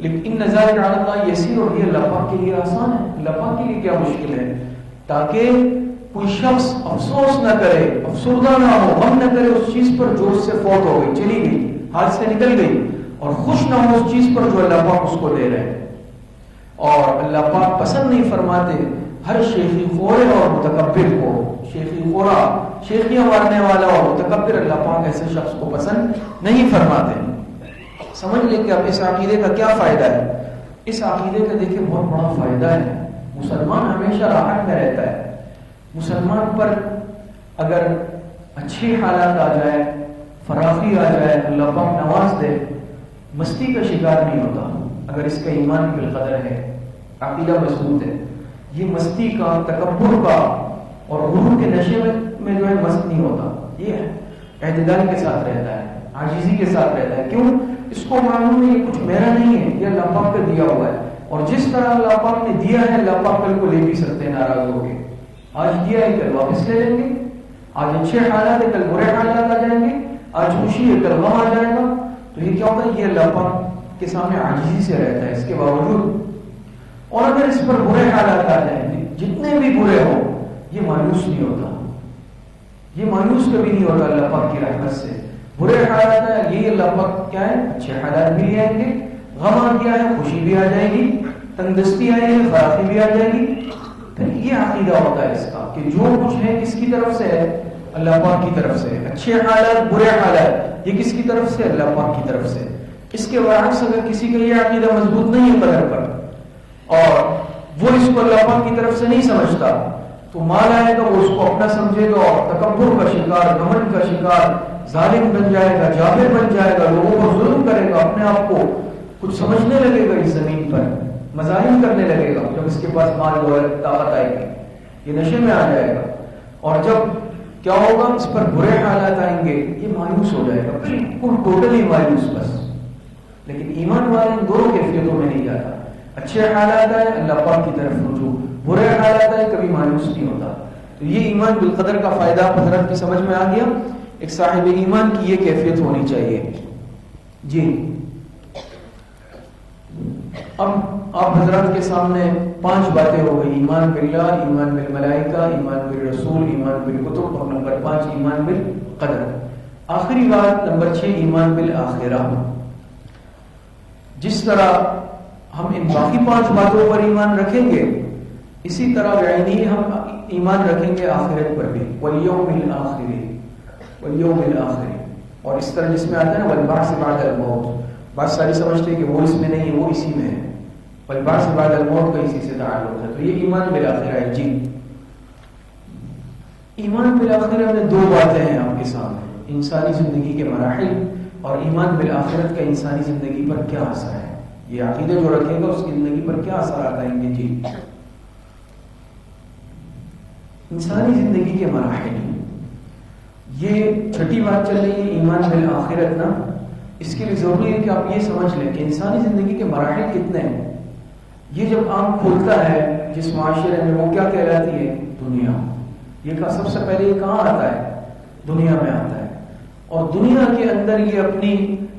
لیکن ذالک علی اللہ یسیر، اور یہ اللہ پاک کے لیے آسان ہے۔ اللہ پاک کے لیے کیا مشکل ہے؟ تاکہ کوئی شخص افسوس نہ کرے، افسردہ نہ ہو، غم نہ کرے اس چیز پر جو اس سے فوت ہو گئی، چلی گئی، ہاتھ سے نکل گئی، اور خوش نہ ہو اس چیز پر جو اللہ پاک اس کو دے رہے ہیں۔ اور اللہ پاک پسند نہیں فرماتے ہر شیخی خورے اور متکبر کو، شیخی خورا، شیخیاں مارنے والا اور متکبر، اللہ پاک ایسے شخص کو پسند نہیں فرماتے۔ سمجھ لیں کہ اب اس عقیدے کا کیا فائدہ ہے؟ اس عقیدے کا دیکھیں بہت بڑا فائدہ ہے۔ مسلمان ہمیشہ راحت میں رہتا ہے۔ مسلمان پر اگر اچھی حالات آ جائے، فراخی آ جائے، اللہ پاک نواز دے، مستی کا شکار نہیں ہوتا اگر اس کا ایمان بالقدر ہے، عقیدہ مضبوط ہے۔ یہ مستی کا، تکبر کا اور غرور کے نشے میں جو ہے مست نہیں ہوتا، یہ اعتدال کے ساتھ رہتا ہے، عاجزی کے ساتھ رہتا ہے۔ کیوں؟ اس کو معلوم ہے یہ کچھ میرا نہیں ہے، یہ اللہ پاک کا دیا ہوا ہے، اور جس طرح اللہ پاک نے دیا ہے اللہ پاک کل کو لے بھی سکتے ہیں ناراض ہو کے۔ آج دیا ہے کل واپس لے لیں گے، آج اچھے حالات ہے کل برے حالات آ جائیں گے، آج خوشی ہے کل غم آ جائے گا۔ تو یہ کیا ہوتا ہے؟ یہ اللہ پاک کے سامنے عاجزی سے رہتا ہے اس کے باوجود۔ اور اگر اس پر برے حالات آ جائیں گے، جتنے بھی برے ہو، یہ مایوس نہیں ہوتا، یہ مایوس کبھی نہیں ہوتا اللہ پاک کی رحمت سے۔ برے حالات ہے، یہ اللہ پاک کیا ہے؟ اچھے حالات بھی لے آئیں گے، غم آ گیا ہے خوشی بھی آ جائے گی، تندرستی آئے گی، فراخی بھی آ جائے گی۔ تو یہ عقیدہ ہوتا ہے اس کا کہ جو کچھ ہے کس کی طرف سے ہے؟ اللہ پاک کی طرف سے۔ اچھے حالات، برے حالات، یہ کس کی طرف سے؟ اللہ پاک کی طرف سے۔ اس کے برعکس اگر کسی کا یہ عقیدہ مضبوط نہیں ہے قدر پر، اور وہ اس کو اللہ پاک کی طرف سے نہیں سمجھتا، تو مال آئے گا وہ اس کو اپنا سمجھے گا اور تکبر کا شکار، گھمنڈ کا شکار، ظالم بن جائے گا، جابر بن جائے گا، لوگوں کو ظلم کرے گا، اپنے آپ کو کچھ سمجھنے لگے گا اس زمین پر، مظاہر کرنے لگے گا۔ جب اس کے پاس مال و طاقت آئے گی یہ نشے میں آ جائے گا، اور جب کیا ہوگا؟ اس پر برے حالات آئیں گے، یہ مایوس ہو جائے گا، بالکل ٹوٹلی مایوس بس۔ لیکن ایمان والے ان دونوں کیفیتوں میں نہیں جاتا، اچھے حالات آئے اللہ پاک کی طرف رجوع، برے حالات آئے کبھی مایوس نہیں ہوتا۔ تو یہ ایمان بالقدر کا فائدہ آپ حضرت کی سمجھ میں آ گیا۔ ایک صاحب ایمان کی یہ کیفیت ہونی چاہیے۔ جی اب آپ حضرات کے سامنے 5 باتیں ہو گئی: ایمان باللہ، ایمان بالملائکہ، ایمان بالرسول، ایمان بالکتب، اور نمبر 5 ایمان بالقدر۔ آخری بات نمبر 6 ایمان بالآخرہ۔ جس طرح ہم ان باقی 5 باتوں پر ایمان رکھیں گے، اسی طرح بعینی ہم ایمان رکھیں گے آخرت پر بھی، والیوم الآخر، والیوم الآخر۔ اور اس طرح جس میں آتا ہے نا والبعث بعد الموت، بات ساری سمجھتے ہیں کہ وہ اس میں نہیں ہے، وہ اسی میں ہے، والبعث بعد الموت کا اسی سے تعلق ہے۔ تو یہ ایمان بالآخرہ ہے۔ جی ایمان بالآخرہ میں 2 باتیں ہیں آپ کے سامنے: انسانی زندگی کے مراحل، اور ایمان بالآخرت کا انسانی زندگی پر کیا اثر ہے۔ یہ عقیدہ جو رکھے گا اس کی زندگی پر کیا اثرات آئیں گے۔ جی انسانی زندگی کے مراحل، یہ چھٹی بات چل رہی ہے ایمان بالآخرت نا. اس کے لیے ضروری ہے کہ آپ یہ سمجھ لیں کہ انسانی زندگی کے مراحل کتنے ہیں. یہ جب آنکھ کھولتا ہے جس معاشرے میں وہ کیا کہلاتی ہے؟ دنیا. یہ کا سب سے پہلے یہ کہاں آتا ہے؟ دنیا میں آتا ہے. اور دنیا کے اندر یہ اپنی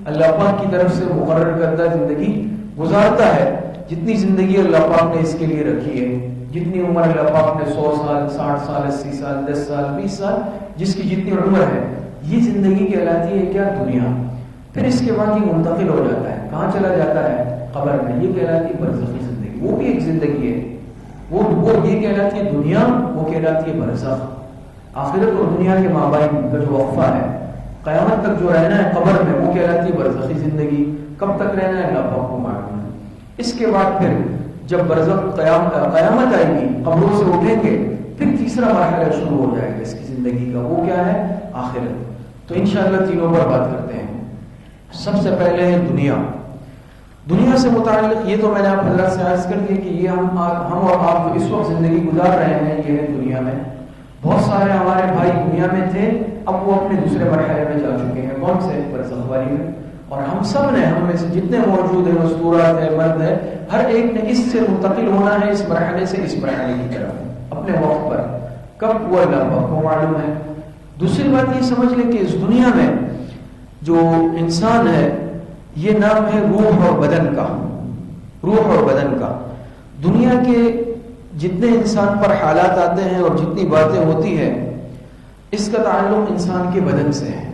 اللہ پاک کی طرف سے مقرر کردہ زندگی گزارتا ہے. جتنی زندگی اللہ پاک نے اس کے لیے رکھی ہے، جتنی عمر اللہ پاک نے 100 سال 60 سال 80 سال 10 سال 20 سال جس کی جتنی عمر ہے، یہ زندگی کہلاتی ہے کیا؟ دنیا. پھر اس کے بعد یہ منتقل ہو جاتا ہے. کہاں چلا جاتا ہے؟ قبر میں. یہ کہلاتی ہے برزخی زندگی. وہ بھی ایک زندگی ہے. وہ یہ کہلاتی ہے دنیا، وہ کہلاتی ہے برزخ. آخرت اور دنیا کے مابین کا جو وقفہ ہے، قیامت تک جو رہنا ہے قبر میں، وہ کہلاتی ہے برزخی زندگی. کب تک رہنا ہے اللہ پاک کو معلوم ہے. اس کے بعد پھر جب برزخ قیامت آئے گی، قبروں سے اٹھیں گے، پھر تیسرا مرحلہ شروع ہو جائے گا اس کی زندگی کا. وہ کیا ہے؟ آخرت. تو انشاءاللہ تینوں پر بات کرتے ہیں. سب سے پہلے ہے دنیا. دنیا سے متعلق یہ تو میں نے آپ حضرات سے عرض کر دیا کہ یہ ہم اور آپ جو اس وقت زندگی گزار رہے ہیں یہ ہے دنیا میں. بہت سارے ہمارے بھائی دنیا میں تھے، اب وہ اپنے دوسرے مرحلے میں جا چکے ہیں. کون سے؟ برزخ والی میں. اور ہم سب نے، ہم میں سے جتنے موجود ہیں، مستورات ہے، مرد ہے، ہر ایک نے اس سے منتقل ہونا ہے، اس مرحلے سے اس مرحلے کی طرف اپنے وقت پر. کب؟ وہ اللہ پاک کو معلوم ہے. دوسری بات یہ سمجھ لیں کہ اس دنیا میں جو انسان ہے یہ نام ہے روح اور بدن کا. روح اور بدن کا. دنیا کے جتنے انسان پر حالات آتے ہیں اور جتنی باتیں ہوتی ہیں، اس کا تعلق انسان کے بدن سے ہے.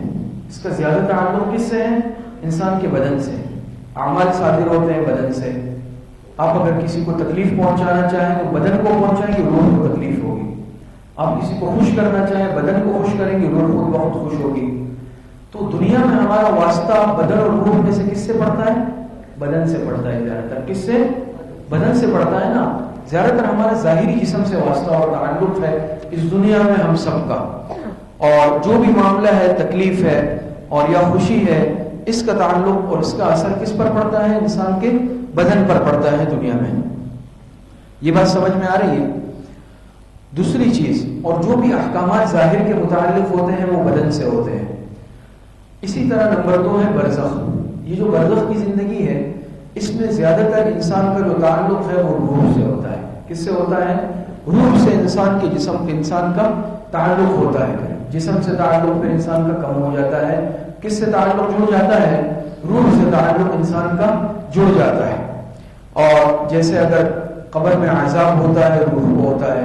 اس کا زیادہ تعلق کس سے ہے؟ انسان کے بدن سے. اعمال صادر ہوتے ہیں بدن سے. آپ اگر کسی کو تکلیف پہنچانا چاہیں تو بدن کو پہنچائیں گے، روح کو تکلیف ہوگی. آپ کسی کو خوش کرنا چاہیں بدن کو خوش کریں گے، روح خود بہت خوش ہوگی. تو دنیا میں ہمارا واسطہ بدن اور روح میں سے کس سے پڑتا ہے؟ بدن سے پڑتا ہے زیادہ تر. کس سے؟ بدن سے پڑتا ہے نا. زیادہ تر ہمارا ظاہری جسم سے واسطہ اور تعلق ہے اس دنیا میں ہم سب کا. اور جو بھی معاملہ ہے، تکلیف ہے اور یا خوشی ہے، اس کا تعلق اور اس کا اثر کس پر پڑتا ہے؟ انسان کے بدن پر پڑتا ہے دنیا میں. یہ بات سمجھ میں آ رہی ہے؟ دوسری چیز، اور جو بھی احکامات ظاہر کے متعلق ہوتے ہیں وہ بدن سے ہوتے ہیں. اسی طرح نمبر 2 ہے برزخ. یہ جو برزخ کی زندگی ہے، اس میں زیادہ تر انسان کا جو تعلق ہے وہ روح سے ہوتا ہے. کس سے ہوتا ہے؟ روح سے. انسان کے جسم انسان کا تعلق ہوتا ہے. جسم سے تعلق پھر انسان کا کم ہو جاتا ہے. کس سے تعلق جڑ جاتا ہے؟ روح سے تعلق انسان کا جڑ جاتا ہے. اور جیسے اگر قبر میں عذاب ہوتا ہے روح کو ہوتا ہے.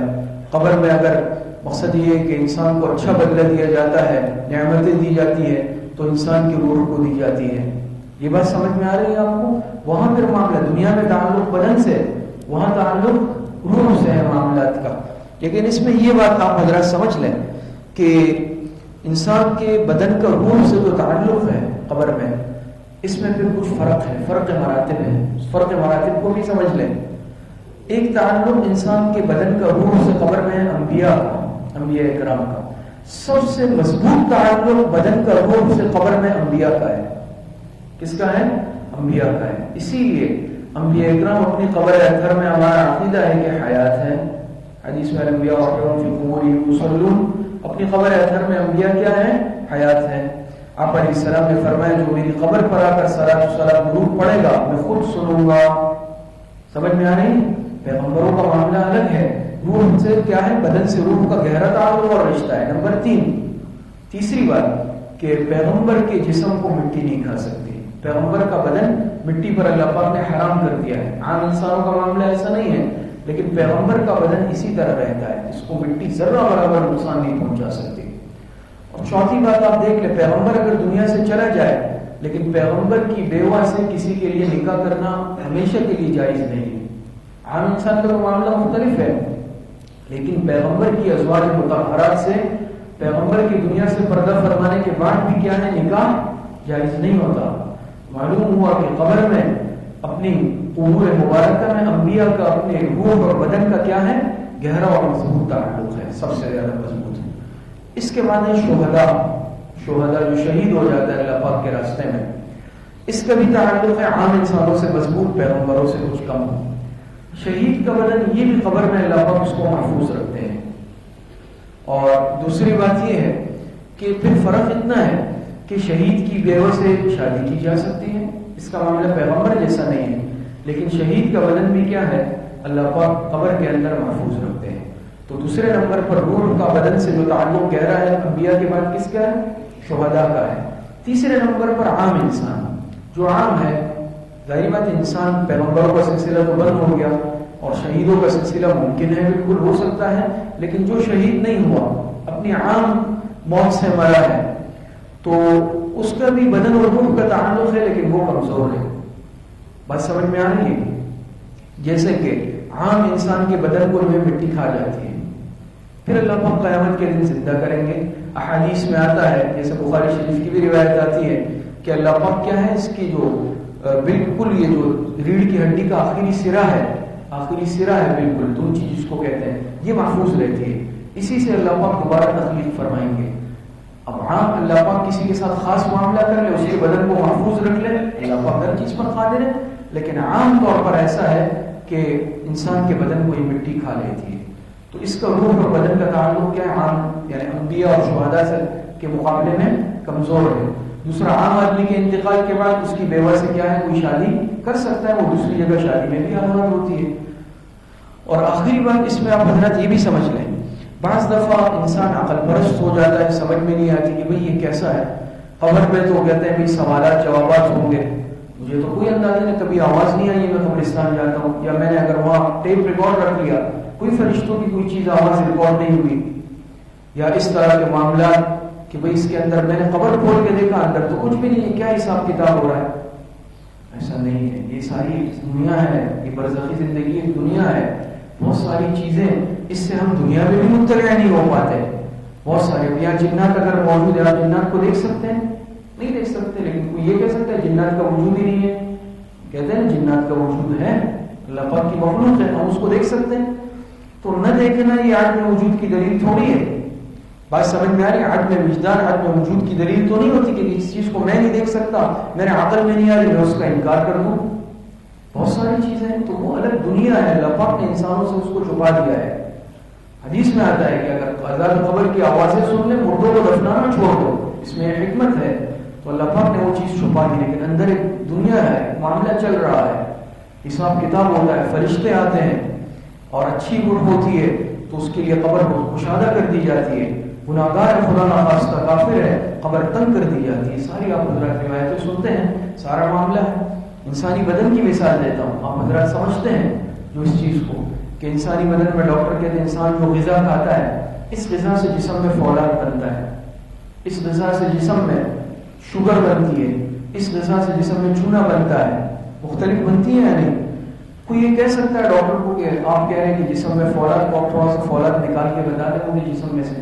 قبر میں اگر مقصد یہ ہے کہ انسان کو اچھا بدلہ دیا جاتا ہے، نعمتیں دی جاتی ہے، تو انسان کی روح کو دی جاتی ہے. یہ بات سمجھ میں آ رہی ہے آپ کو؟ وہاں پھر معاملہ دنیا میں تعلق بدن سے، وہاں تعلق روح سے ہے معاملات کا. لیکن اس میں یہ بات آپ حضرات سمجھ لیں کہ انسان کے بدن کا روح سے جو تعلق ہے قبر میں، اس میں پھر کچھ فرق ہے، فرق مراتب ہے. اس فرق مراتب کو بھی سمجھ لیں. ایک تعلق انسان کے بدن کا روح سے قبر میں ہے انبیاء کا، انبیاء اکرام کا. سب سے مضبوط تعلق بدن کا روح سے قبر میں انبیاء کا ہے. کس کا ہے؟ انبیاء کا ہے. اسی لیے انبیاء اکرام اپنی قبر اطہر میں، ہمارا عقیدہ ہے کہ حیات ہے. حدیث میں انبیاء فی قبورہم یصلون، اپنی قبر اطہر میں انبیاء کیا ہے؟ حیات ہے. آپ علیہ السلام نے فرمایا جو میری قبر پر آ کر صلاۃ والسلام درود پڑھے گا میں خود سنوں گا. سمجھ میں آ رہی؟ پیغمبروں کا معاملہ الگ ہے. روح سے کیا ہے؟ بدن سے روح کا گہرا تعلق اور رشتہ ہے. نمبر 3، تیسری بات کہ پیغمبر کے جسم کو مٹی نہیں کھا سکتی. پیغمبر کا بدن مٹی پر اللہ پاک نے حرام کر دیا ہے. عام انسانوں کا معاملہ ایسا نہیں ہے، لیکن پیغمبر کا بدن اسی طرح رہتا ہے. اس کو مٹی ذرہ برابر نقصان نہیں پہنچا سکتی. اور چوتھی بات آپ دیکھ لیں، پیغمبر اگر دنیا سے چلا جائے لیکن پیغمبر کی بیوہ سے کسی کے لیے نکاح کرنا ہمیشہ کے لیے جائز نہیں ہے. عام انسان کا معاملہ مختلف ہے، لیکن پیغمبر کی ازواج مطہرات سے، پیغمبر کی دنیا سے پردہ فرمانے کے بعد بھی کیا ہے؟ نکاح جائز نہیں ہوتا. معلوم ہوا کہ قبر میں اپنی قبور مبارکہ میں انبیاء کا اپنے روح اور بدن کا کیا ہے؟ گہرا اور مضبوط تعلق ہے، سب سے زیادہ مضبوط ہے. اس کے بعد ہے شہداء. شہداء جو شہید ہو جاتا ہے اللہ پاک کے راستے میں، اس کا بھی تعلق ہے عام انسانوں سے مضبوط، پیغمبروں سے کچھ کم. شہید کا بدن یہ بھی قبر میں اللہ پاک اس کو محفوظ رکھتے ہیں. اور دوسری بات یہ ہے کہ پھر فرق اتنا ہے کہ شہید کی بیوہ سے شادی کی جا سکتی ہے، اس کا معاملہ پیغمبر جیسا نہیں ہے، لیکن شہید کا بدن بھی کیا ہے اللہ پاک قبر کے اندر محفوظ رکھتے ہیں۔ تو دوسرے نمبر پر روح کا بدن سے جو تعلق گہرا ہے انبیاء کے بعد کس کا ہے؟ شہداء کا ہے۔ تیسرے نمبر پر عام انسان، جو عام ہے، ظاہر بات انسان پیغمبروں کا سلسلہ تو بند ہو گیا اور شہیدوں کا سلسلہ ممکن ہے، بالکل ہو سکتا ہے، لیکن جو شہید نہیں ہوا، اپنی عام موت سے مرا ہے، تو اس کا بھی بدن اور روح کا تعلق ہے، لیکن وہ کمزور ہے۔ بات سمجھ میں آ رہی ہے؟ جیسے کہ عام انسان کے بدن کو مٹی کھا جاتی ہے، پھر اللہ پاک قیامت کے دن زندہ کریں گے۔ احادیث میں آتا ہے، جیسے بخاری شریف کی بھی روایت آتی ہے کہ اللہ پاک کیا ہے، اس کی جو بالکل یہ جو ریڑھ کی ہڈی کا آخری سرا ہے، بالکل دو چیز جس کو کہتے ہیں، یہ محفوظ رہتی ہے، اسی سے اللہ پاک دوبارہ تخلیق فرمائیں گے۔ اب عام اللہ پاک کسی کے ساتھ خاص معاملہ کر لے، اس کے بدن کو محفوظ رکھ لے، اللہ پاک ہر چیز پر قادر ہے، لیکن عام طور پر ایسا ہے کہ انسان کے بدن کو یہ مٹی کھا لیتی ہے۔ تو اس کا روح اور بدن کا تعلق کیا ہے؟ عام یعنی انبیاء اور شہداء سے کے مقابلے میں کمزور ہے۔ دوسرا، عام آدمی کے انتقال کے بعد اس کی بیوہ سے کیا ہے، کوئی شادی کر سکتا ہے، وہ دوسری جگہ شادی میں بھی حرمت ہوتی ہے۔ اور آخری بات اس میں آپ حضرات یہ بھی سمجھ لیں، بعض دفعہ انسان عقل پرست ہو جاتا ہے، سمجھ میں نہیں آتی کہ بھئی یہ کیسا ہے، قبر میں تو کہتے ہیں بھئی سوالات جوابات ہوں گے، مجھے تو کوئی اندازہ نہیں، کبھی آواز نہیں آئی میں قبرستان جاتا ہوں، یا میں نے اگر وہاں ٹیپ ریکارڈ رکھ لیا، کوئی فرشتوں کی کوئی چیز آواز ریکارڈ نہیں ہوئی، یا اس طرح کے معاملات کہ بھئی اس کے اندر میں نے قبر کھول کے دیکھا، اندر تو کچھ بھی نہیں ہے، کیا حساب کتاب ہو رہا ہے؟ ایسا نہیں ہے، یہ ساری دنیا ہے، یہ برزخی زندگی ایک دنیا ہے، بہت ساری چیزیں، اس سے ہم دنیا میں بھی مطلع نہیں ہو پاتے، بہت سارے یہاں جنات اگر موجود ہے، آپ جنات کو دیکھ سکتے ہیں؟ نہیں دیکھ سکتے، لیکن کوئی یہ کہہ سکتا ہے جنات کا وجود ہی نہیں ہے؟ کہتے ہیں جنات کا وجود ہے، اللہ پاک کی مخلوق ہے، ہم اس کو دیکھ سکتے ہیں۔ تو نہ دیکھنا یہ عدم وجود کی دلیل تھوڑی ہے۔ بات سمجھ میں آ رہی ہے؟ عدم وجدان، عدم وجود کی دلیل تو نہیں ہوتی کہ اس چیز کو میں نہیں دیکھ سکتا، میرے عقل میں نہیں آ رہی، میں اس کا انکار کر دوں۔ بہت ساری چیزیں ہیں، تو وہ الگ دنیا ہے، اللہ پاک نے انسانوں سے اس کو چھپا دیا ہے۔ حدیث میں آتا ہے کہ اگر عذاب قبر کی آوازیں سن لیں، مردوں کو دفنانا چھوڑ دو، اس میں ایک حکمت ہے۔ تو اللہ پاک نے وہ چیز چھپا دی، لیکن اندر ایک دنیا ہے، معاملہ چل رہا ہے، حساب کتاب ہوتا ہے، فرشتے آتے ہیں، اور اچھی گڑ ہوتی ہے تو اس کے لیے قبر کو کشادہ کر دی جاتی ہے، گناہگار خدا نخواستہ کافر ہے، قبر تنگ کر دی جاتی ہے۔ ساری آپ حضرات روایتیں سنتے ہیں، سارا معاملہ ہے۔ انسانی بدن کی مثال دیتا ہوں، آپ حضرات سمجھتے ہیں جو اس چیز کو کہ انسانی بدن میں ڈاکٹر کہتے ہیں انسان جو غذا کھاتا ہے، اس غذا سے جسم میں فولاد بنتا ہے، اس غذا سے جسم میں شوگر بنتی ہے، اس غذا سے جسم میں چونا بنتا ہے، مختلف بنتی ہے یا نہیں؟ کوئی یہ کہہ سکتا ہے ڈاکٹر کو کہ آپ کہہ رہے ہیں کہ جسم میں فولاد، آپ تھوڑا سا فولاد نکال کے بتا دیں مجھے جسم میں سے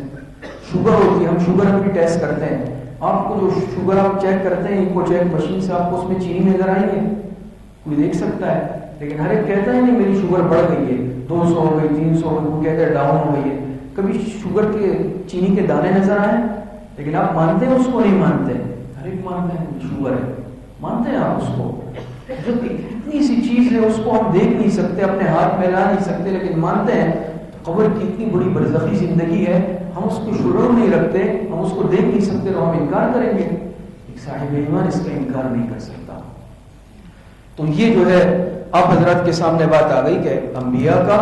شوگر ہوتی ہے، ہم شوگر بھی ٹیسٹ کرتے ہیں، آپ کو جو شوگر آپ چیک کرتے ہیں، ان کو چیک مشین سے آپ کو اس میں چینی نظر آئی ہے؟ کوئی دیکھ سکتا ہے، لیکن ہر ایک کہتا ہے نہیں میری شوگر بڑھ گئی ہے، 200 ہو گئی، 300 ہو گئی، وہ کہتے ہیں ڈاؤن ہو گئی ہے۔ کبھی شوگر کے چینی کے دانے نظر آئے؟ لیکن آپ مانتے ہیں اس کو؟ نہیں مانتے، ہر ایک مانتے ہیں شوگر ہے، مانتے ہیں آپ اس کو؟ جب اتنی سی چیز ہے اس کو ہم دیکھ نہیں سکتے، اپنے ہاتھ میں لا نہیں سکتے، لیکن مانتے ہیں قبر کی اتنی بڑی برزخی زندگی ہے، ہم اس کو شعور نہیں رکھتے، ہم اس کو دیکھ نہیں سکتے، تو ہم انکار کریں گے؟ ایک صاحب ایمان اس کا انکار نہیں کر سکتا۔ تو یہ جو ہے آپ حضرات کے سامنے بات آ گئی کہ انبیاء کا،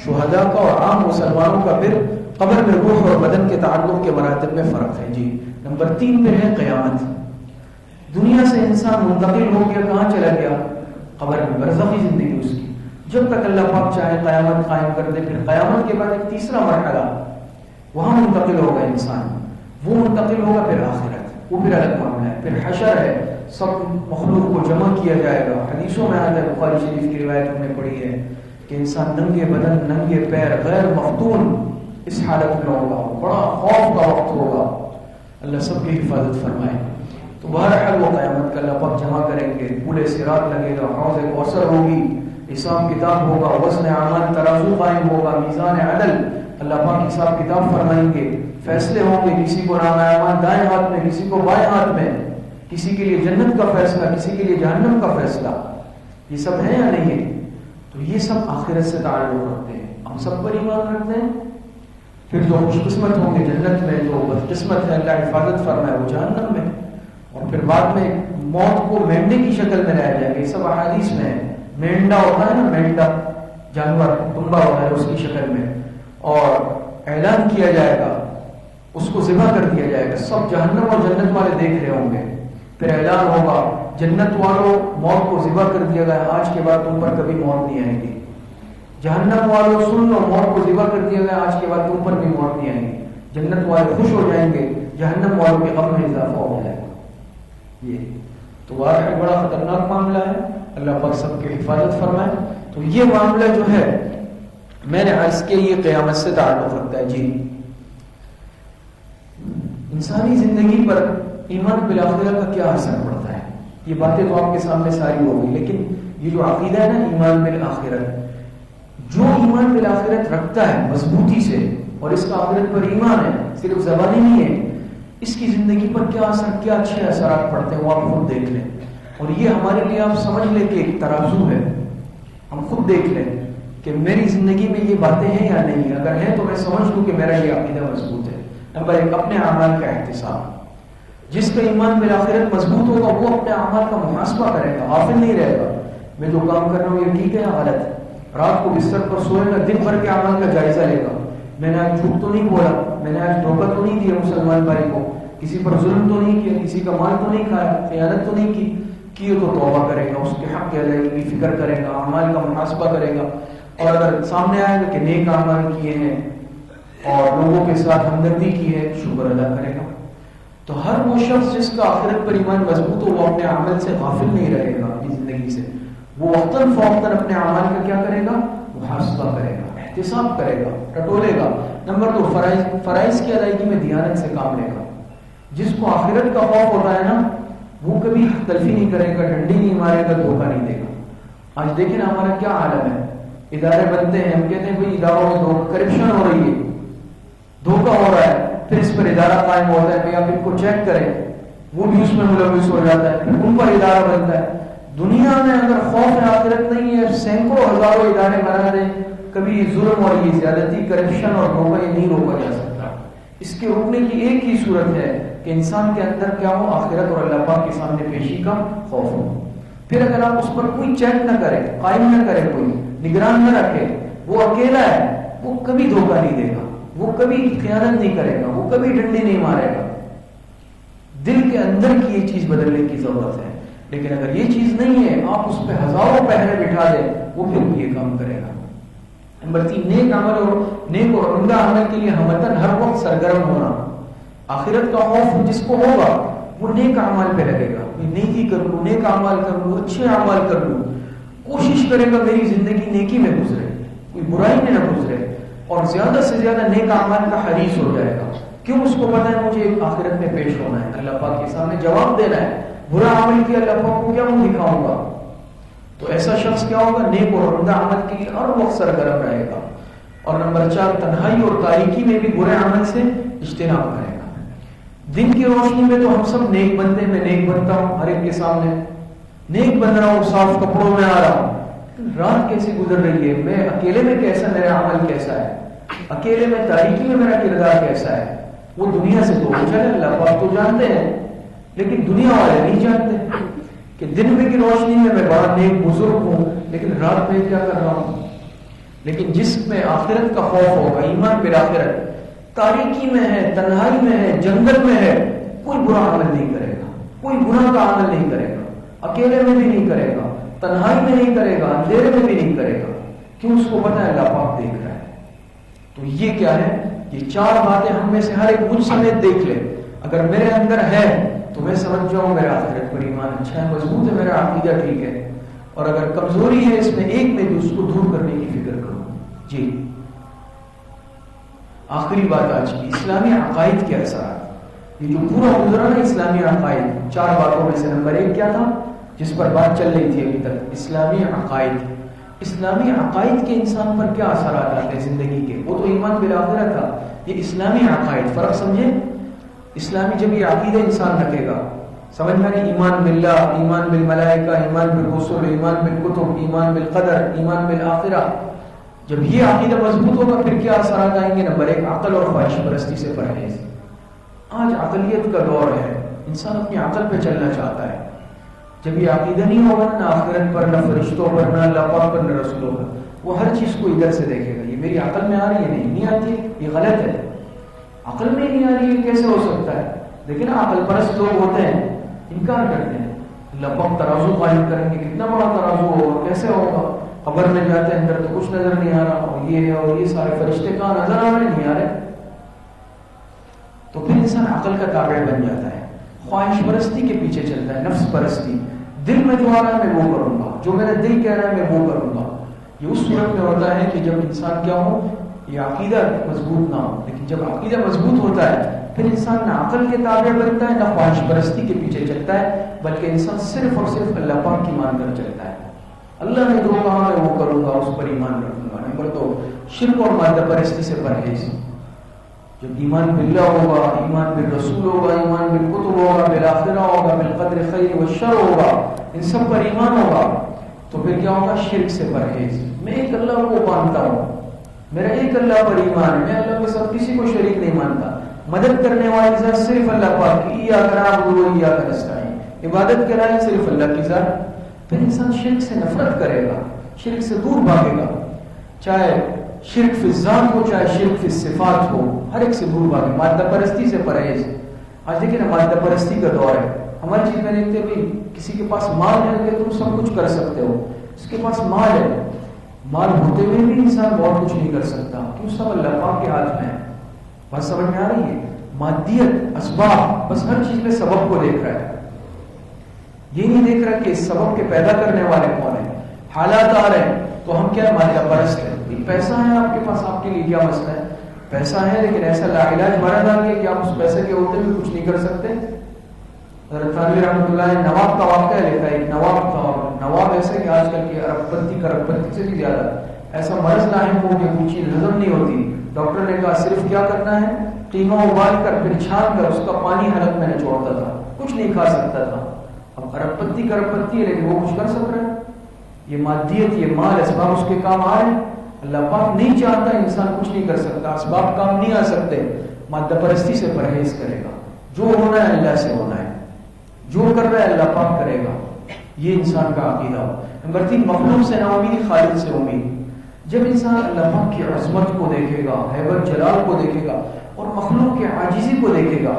شہداء کا اور عام مسلمانوں کا پھر قبر میں روح اور بدن کے تعلق کے مراتب میں فرق ہے۔ جی نمبر 3 پہ ہے قیامت۔ دنیا سے انسان منتقل ہو گیا، کہاں چلا گیا؟ قبر میں، برزخی زندگی اس کی، جب تک اللہ پاک چاہے قیامت قائم کر دے۔ پھر قیامت کے بعد ایک تیسرا مرحلہ، وہاں منتقل ہوگا انسان، وہ منتقل ہوگا پھر آخرت، وہ پھر الگ معاملہ ہے۔ پھر حشر ہے، سب مخلوق کو جمع کیا جائے گا۔ حدیثوں میں آتا ہے، بخاری شریف کی روایت ہم نے پڑھی ہے کہ انسان ننگے بدن، ننگے پیر، غیر مفتون اس حالت میں ہوگا، بڑا خوف کا وقت ہوگا، اللہ سب کی حفاظت فرمائے۔ تو بہرحال وہ قیامت کا اللہ پاک جمع کریں گے، پورے صراط لگے گا، حوض کوثر ہوگی، حساب کتاب ہوگا، وزن اعمال ترازو قائم ہوگا، میزان عدل، اللہ پاک حساب کتاب فرمائیں گے، فیصلے ہوں گے، کسی کو نامہ اعمال دائیں ہاتھ میں، کسی کو بائیں ہاتھ میں، کسی کے لیے جنت کا فیصلہ، کسی کے لیے جہنم کا فیصلہ۔ یہ سب ہے یا نہیں ہے؟ تو یہ سب آخرت سے تعلق رکھتے ہیں، ہم سب پر ایمان رکھتے ہیں؟ پھر جو خوش قسمت ہوں گے جنت میں، جو بدقسمت ہے اللہ حفاظت فرمائے وہ جہنم میں، اور پھر بعد میں موت کو مینڈے کی شکل میں لایا جائے گا. یہ سب احادیث میں ہے. مینڈا ہوتا ہے نا، مینڈا جانور دمبا ہوتا ہے اس کی شکل میں، اور اعلان کیا جائے گا، اس کو ذبح کر دیا جائے گا. سب جہنم اور جنت والے دیکھ رہے ہوں گے. پھر اعلان ہوگا جنت والوں موت کو ذبح کر دیا گیا، آج کے بعد تم پر کبھی موت نہیں آئے گی. جہنم والوں سن لو موت کو ذبح کر دیا گیا، آج کے بعد تم پر بھی موت نہیں آئے گی. جنت والے خوش ہو جائیں گے، جہنم والوں کے غم میں اضافہ ہو جائے گا. یہ تو واقعی بڑا خطرناک معاملہ ہے. اللہ پاک سب کی حفاظت فرمائے. تو یہ معاملہ جو ہے میں نے عرض کیا یہ قیامت سے تعلق رکھتا ہے. جی انسانی زندگی پر ایمان بالآخرہ کا کیا اثر پڑتا ہے؟ یہ باتیں تو آپ کے سامنے ساری ہو گئی، لیکن یہ جو عقیدہ ہے نا ایمان بالآخرت، جو ایمان بالآخرت رکھتا ہے مضبوطی سے اور اس کا آخرت پر ایمان ہے، صرف زبانی نہیں ہے، اس کی زندگی پر کیا اثر، کیا اچھے اثرات پڑتے ہیں وہ آپ خود دیکھ لیں. اور یہ ہمارے لیے آپ سمجھ لیں کہ ایک ترازو ہے. ہم خود دیکھ لیں کہ میری زندگی میں یہ باتیں ہیں یا نہیں. اگر ہیں تو میں سمجھ لوں کہ میرا یہ عقیدہ مضبوط ہے. نمبر 1 اپنے اعمال کا احتساب. جس کا ایمان بالآخرت مضبوط ہوگا وہ اپنے اعمال کا محاسبہ کرے گا، غافل نہیں رہے گا. میں جو کام کر رہا ہوں یہ ٹھیک ہے یا غلط. رات کو بستر پر سوئے گا، دن بھر کے اعمال کا جائزہ لے گا. میں نے آج جھوٹ تو نہیں بولا، میں نے آج دھوکہ تو نہیں دیا مسلمان بھائی کو، کسی پر ظلم تو نہیں کیا، کسی کا مال تو نہیں کھایا، خیانت تو نہیں کی تو توبہ کرے گا، اس کے حق کی ادائیگی کی فکر کرے گا، اعمال کا محاسبہ کرے گا. اور اگر سامنے آئے گا کہ نیک اعمال کیے ہیں اور لوگوں کے ساتھ ہمدردی کی ہے، شکر ادا کرے گا. تو ہر وہ شخص جس کا آخرت پر ایمان مضبوط ہو وہ اپنے عمل سے غافل نہیں رہے گا. اپنی زندگی سے وہ وقتاً فوقتاً اپنے اعمال کا کیا کرے گا؟ محاسبہ کرے گا، احتساب کرے گا، ٹٹولے گا. نمبر 2 فرائض کی ادائیگی میں دیانت سے کام لے گا. جس کو آخرت کا خوف ہوتا ہے نا وہ کبھی تلفی نہیں کرے گا، ڈنڈی نہیں مارے گا، دھوکہ نہیں دے گا. آج دیکھیں نا ہمارا کیا عالم ہے. ادارے بنتے ہیں، ہم کہتے ہیں بھائی اداروں میں کرپشن ہو رہی ہے، دھوکہ ہو رہا ہے، پھر اس پر ادارہ قائم ہوتا ہے کہ آپ ان کو چیک کریں، وہ بھی اس میں ملوث ہو جاتا ہے، پھر ان پر ادارہ بنتا ہے. دنیا میں اگر خوف آخرت نہیں ہے، سینکڑوں ہزاروں ادارے بنا دیں، کبھی ظلم اور یہ زیادتی، کرپشن اور دھوکہ یہ نہیں روکا جا سکتا. اس کے روکنے کی ایک ہی صورت ہے کہ انسان کے اندر کیا ہو؟ آخرت اور اللہ پاک کے سامنے پیشی کا خوف ہو. پھر اگر آپ اس پر کوئی چیک نہ کریں، قائم نہ کریں، کوئی نگران نہ رکھے، وہ اکیلا ہے، وہ کبھی دھوکہ نہیں دے گا، وہ کبھی خیانت نہیں کرے گا، وہ کبھی ڈنڈی نہیں مارے گا. دل کے اندر کی یہ چیز بدلنے کی ضرورت ہے. لیکن اگر یہ چیز نہیں ہے، آپ اس پہ ہزاروں پہرے بٹھا دیں، وہ پھر یہ کام کرے گا. نمبر 3 نیک عمل اور نیک اور عمدہ عمل کے لیے ہمتن ہر وقت سرگرم ہونا. آخرت کا خوف جس کو ہوگا وہ نیک اعمال پہ لگے گا. نیکی کر لوں، نیک اعمال کر لوں، اچھے اعمال کر لوں، کوشش کرے گا میری زندگی نیکی میں گزرے، کوئی برائی میں نہ گزرے، اور زیادہ سے زیادہ نیک اعمال کا حریص ہو جائے گا. کیوں؟ اس کو پتہ ہے مجھے ایک آخرت میں پیش ہونا ہے، اللہ پاک کے سامنے جواب دینا ہے. برا عمل کیا اللہ پاک کو کیا منہ دکھاؤں گا؟ تو ایسا شخص کیا ہوگا؟ نیک اور عمدہ عمل کے لیے ہر وقت سرگرم رہے گا. اور نمبر 4 تنہائی اور تاریکی میں بھی برے عمل سے اجتناب کرے گا. دن کی روشنی میں تو ہم سب نیک بنتے ہیں، میں نیک بنتا ہوں، ہر ایک کے سامنے نیک بن رہا ہوں، صاف کپڑوں میں آ رہا ہوں. رات کیسی گزر رہی ہے، میں اکیلے میں کیسا میرا عمل کیسا ہے، اکیلے میں تاریکی میں میرا کردار کیسا ہے. وہ دنیا سے تو چلے، اللہ پاک تو جانتے ہیں، لیکن دنیا والے نہیں جانتے کہ دن میں کی روشنی میں میں بڑا نیک بزرگ ہوں، لیکن رات میں کیا کر رہا ہوں. لیکن جس میں آخرت کا خوف ہوگا، ایمان بالآخرت، تاریکی میں ہے، تنہائی میں ہے، جنگل میں ہے، کوئی برا عمل نہیں کرے گا، کوئی گناہ کا عمل نہیں کرے گا، اکیلے میں بھی نہیں کرے گا، تنہائی میں نہیں کرے گا، اندھیرے میں بھی نہیں کرے گا. کیوں؟ اس کو پتہ ہے اللہ پاک دیکھ رہا ہے. تو یہ کیا ہے؟ یہ 4 باتیں ہم میں سے ہر ایک مجھ سمیت دیکھ لے. اگر میرے اندر ہے تو میں سمجھ جاؤں میرا آخرت پر ایمان اچھا ہے، مضبوط ہے، میرا عقیدہ ٹھیک ہے. اور اگر کمزوری ہے اس میں ایک میں بھی، اس کو دور کرنے کی فکر کروں. جی آخری بات آج کی، اسلامی عقائد کے اثرات. یہ جو پورا گزرا نا اسلامی عقائد، 4 باتوں میں سے نمبر 1 کیا تھا جس پر بات چل رہی تھی ابھی تک؟ اسلامی عقائد. اسلامی عقائد کے انسان پر کیا اثرات آتے ہیں زندگی کے؟ وہ تو ایمان بالآخرہ تھا، یہ اسلامی عقائد. فرق سمجھے؟ اسلامی جب یہ عقیدہ انسان رکھے گا، سمجھ میں نہیں، ایمان باللہ، ایمان بالملائکہ، ایمان بالرسل، ایمان بالکتب، ایمان بالقدر، ایمان بالآخرہ، جب یہ عقیدہ مضبوط ہوگا پھر کیا اثرات آئیں گے؟ نمبر 1 عقل اور خواہش پرستی سے پرہیز. آج عقلیت کا دور ہے، انسان اپنی عقل پہ چلنا چاہتا ہے. جب یہ عقیدہ نہیں ہوگا نہ آخرت پر، نہ فرشتوں پر، نہ اللہ پاک پر، نہ رسولوں پر، وہ ہر چیز کو ادھر سے دیکھے گا. یہ میری عقل میں آ رہی ہے، نہیں آتی، یہ غلط ہے. عقل میں نہیں آ رہی ہے کیسے ہو سکتا ہے؟ لیکن عقل پرست لوگ ہوتے ہیں، انکار کرتے ہیں. اللہ پاک ترازو قائم کریں گے، کتنا بڑا ترازو ہوگا، کیسے ہوگا؟ قبر میں جاتے ہیں اندر تو کچھ نظر نہیں آ رہا، اور یہ ہے اور یہ سارے فرشتے کہاں نظر آ رہے؟ نہیں آ رہے. تو پھر انسان عقل کا تابع بن جاتا ہے، خواہش پرستی کے پیچھے چلتا ہے، نفس پرستی. دل میں جو آ رہا ہے میں وہ کروں گا، جو میرا دل کہہ رہا ہے میں وہ کروں گا. یہ اس صورت میں ہوتا ہے کہ جب انسان کیا ہو، یہ عقیدہ مضبوط نہ ہو. لیکن جب عقیدہ مضبوط ہوتا ہے پھر انسان نہ عقل کے تابع بنتا ہے، نہ خواہش پرستی کے پیچھے چلتا ہے، بلکہ انسان صرف اور صرف اللہ پاک کی مان کر چلتا ہے. اللہ نے جو کہا میں وہ کروں گا، اس پر ایمان رکھوں گا. نمبر 2 شرک اور مادہ پرستی سے پرہیز. جب ایمان باللہ ہوگا، ایمان بالرسول ہوگا، ایمان بالکتب ہوگا، بالآخرہ ہوگا، بالقدر خیر و شر ہوگا، ان سب پر ایمان ہوگا، تو پھر کیا ہوگا؟ شرک سے پرہیز. میں ایک اللہ کو مانتا ہوں، میرا ایک اللہ پر ایمان ہے، میں اللہ کے ساتھ کسی کو شریک نہیں مانتا. مدد کرنے والی ذات صرف اللہ پاک کی، ایاک نعبد و ایاک نستعین. عبادت کے لائق صرف اللہ کی ذات. پھر انسان شرک سے نفرت کرے گا، شرک سے دور بھاگے گا. چاہے شرک فی الذات ہو، چاہے شرک فی الصفات ہو، ہر ایک سے دور بھاگے. مادہ پرستی سے پرہیز. آج دیکھیں نا مادہ پرستی کا دور ہے. ہماری چیز میں دیکھتے بھی کسی کے پاس مال ہے کہ تم سب کچھ کر سکتے ہو. اس کے پاس مال ہے، مال ہوتے ہوئے بھی انسان بہت کچھ نہیں کر سکتا. کیوں؟ سب اللہ پاک کے ہاتھ میں ہے. بات سمجھ میں آ رہی ہے؟ مادیت، اسباب، بس ہر چیز میں سبب کو دیکھ رہا ہے. یہ نہیں دیکھ رہا کہ اس سبب کے پیدا کرنے والے کون ہیں. حالات آ رہے ہیں تو ہم کیا مادہ پرست ہیں. پیسہ ہے آپ کے پاس، آپ کے لیے کیا مسئلہ ہے؟ پیسہ ہے لیکن ایسا لاعلاج مرض آ گیا کہ آپ اس پیسے کے ہوتے بھی کچھ نہیں کر سکتے. حضرت تھانوی رحمۃ اللہ نے نواب کا واقعہ لکھا ہے. ایک نواب تھا، اور نواب ایسے کہ آج کل کی ارب پتی کرب پتی سے بھی زیادہ ایسا مرض لاحق ہو کہ کوئی چیز ہضم نہیں ہوتی. ڈاکٹر نے کہا صرف کیا کرنا ہے، قیمہ ابال کر پھر چھان کر اس کا پانی حلق میں نچوڑتا تھا، کچھ نہیں کھا سکتا تھا. اب ارب پتی کرب پتی ہے لیکن وہ کچھ کر سک رہا ہے. یہ مادیت، یہ مال، اسباب اس کے کام آ رہے ہیں. اللہ پاک نہیں چاہتا انسان کچھ نہیں کر سکتا، اسباب کام نہیں آ سکتے. مادہ پرستی سے پرہیز کرے گا. جو ہونا ہے اللہ سے ہونا ہے، جو کر رہا ہے اللہ پاک کرے گا. یہ انسان کا عقیدہ ہو. نمبر 3 مخلوق سے نا امید، خالق سے امید. جب انسان اللہ پاک کی عظمت کو دیکھے گا، ہیبت جلال کو دیکھے گا، اور مخلوق کے عاجزی کو دیکھے گا،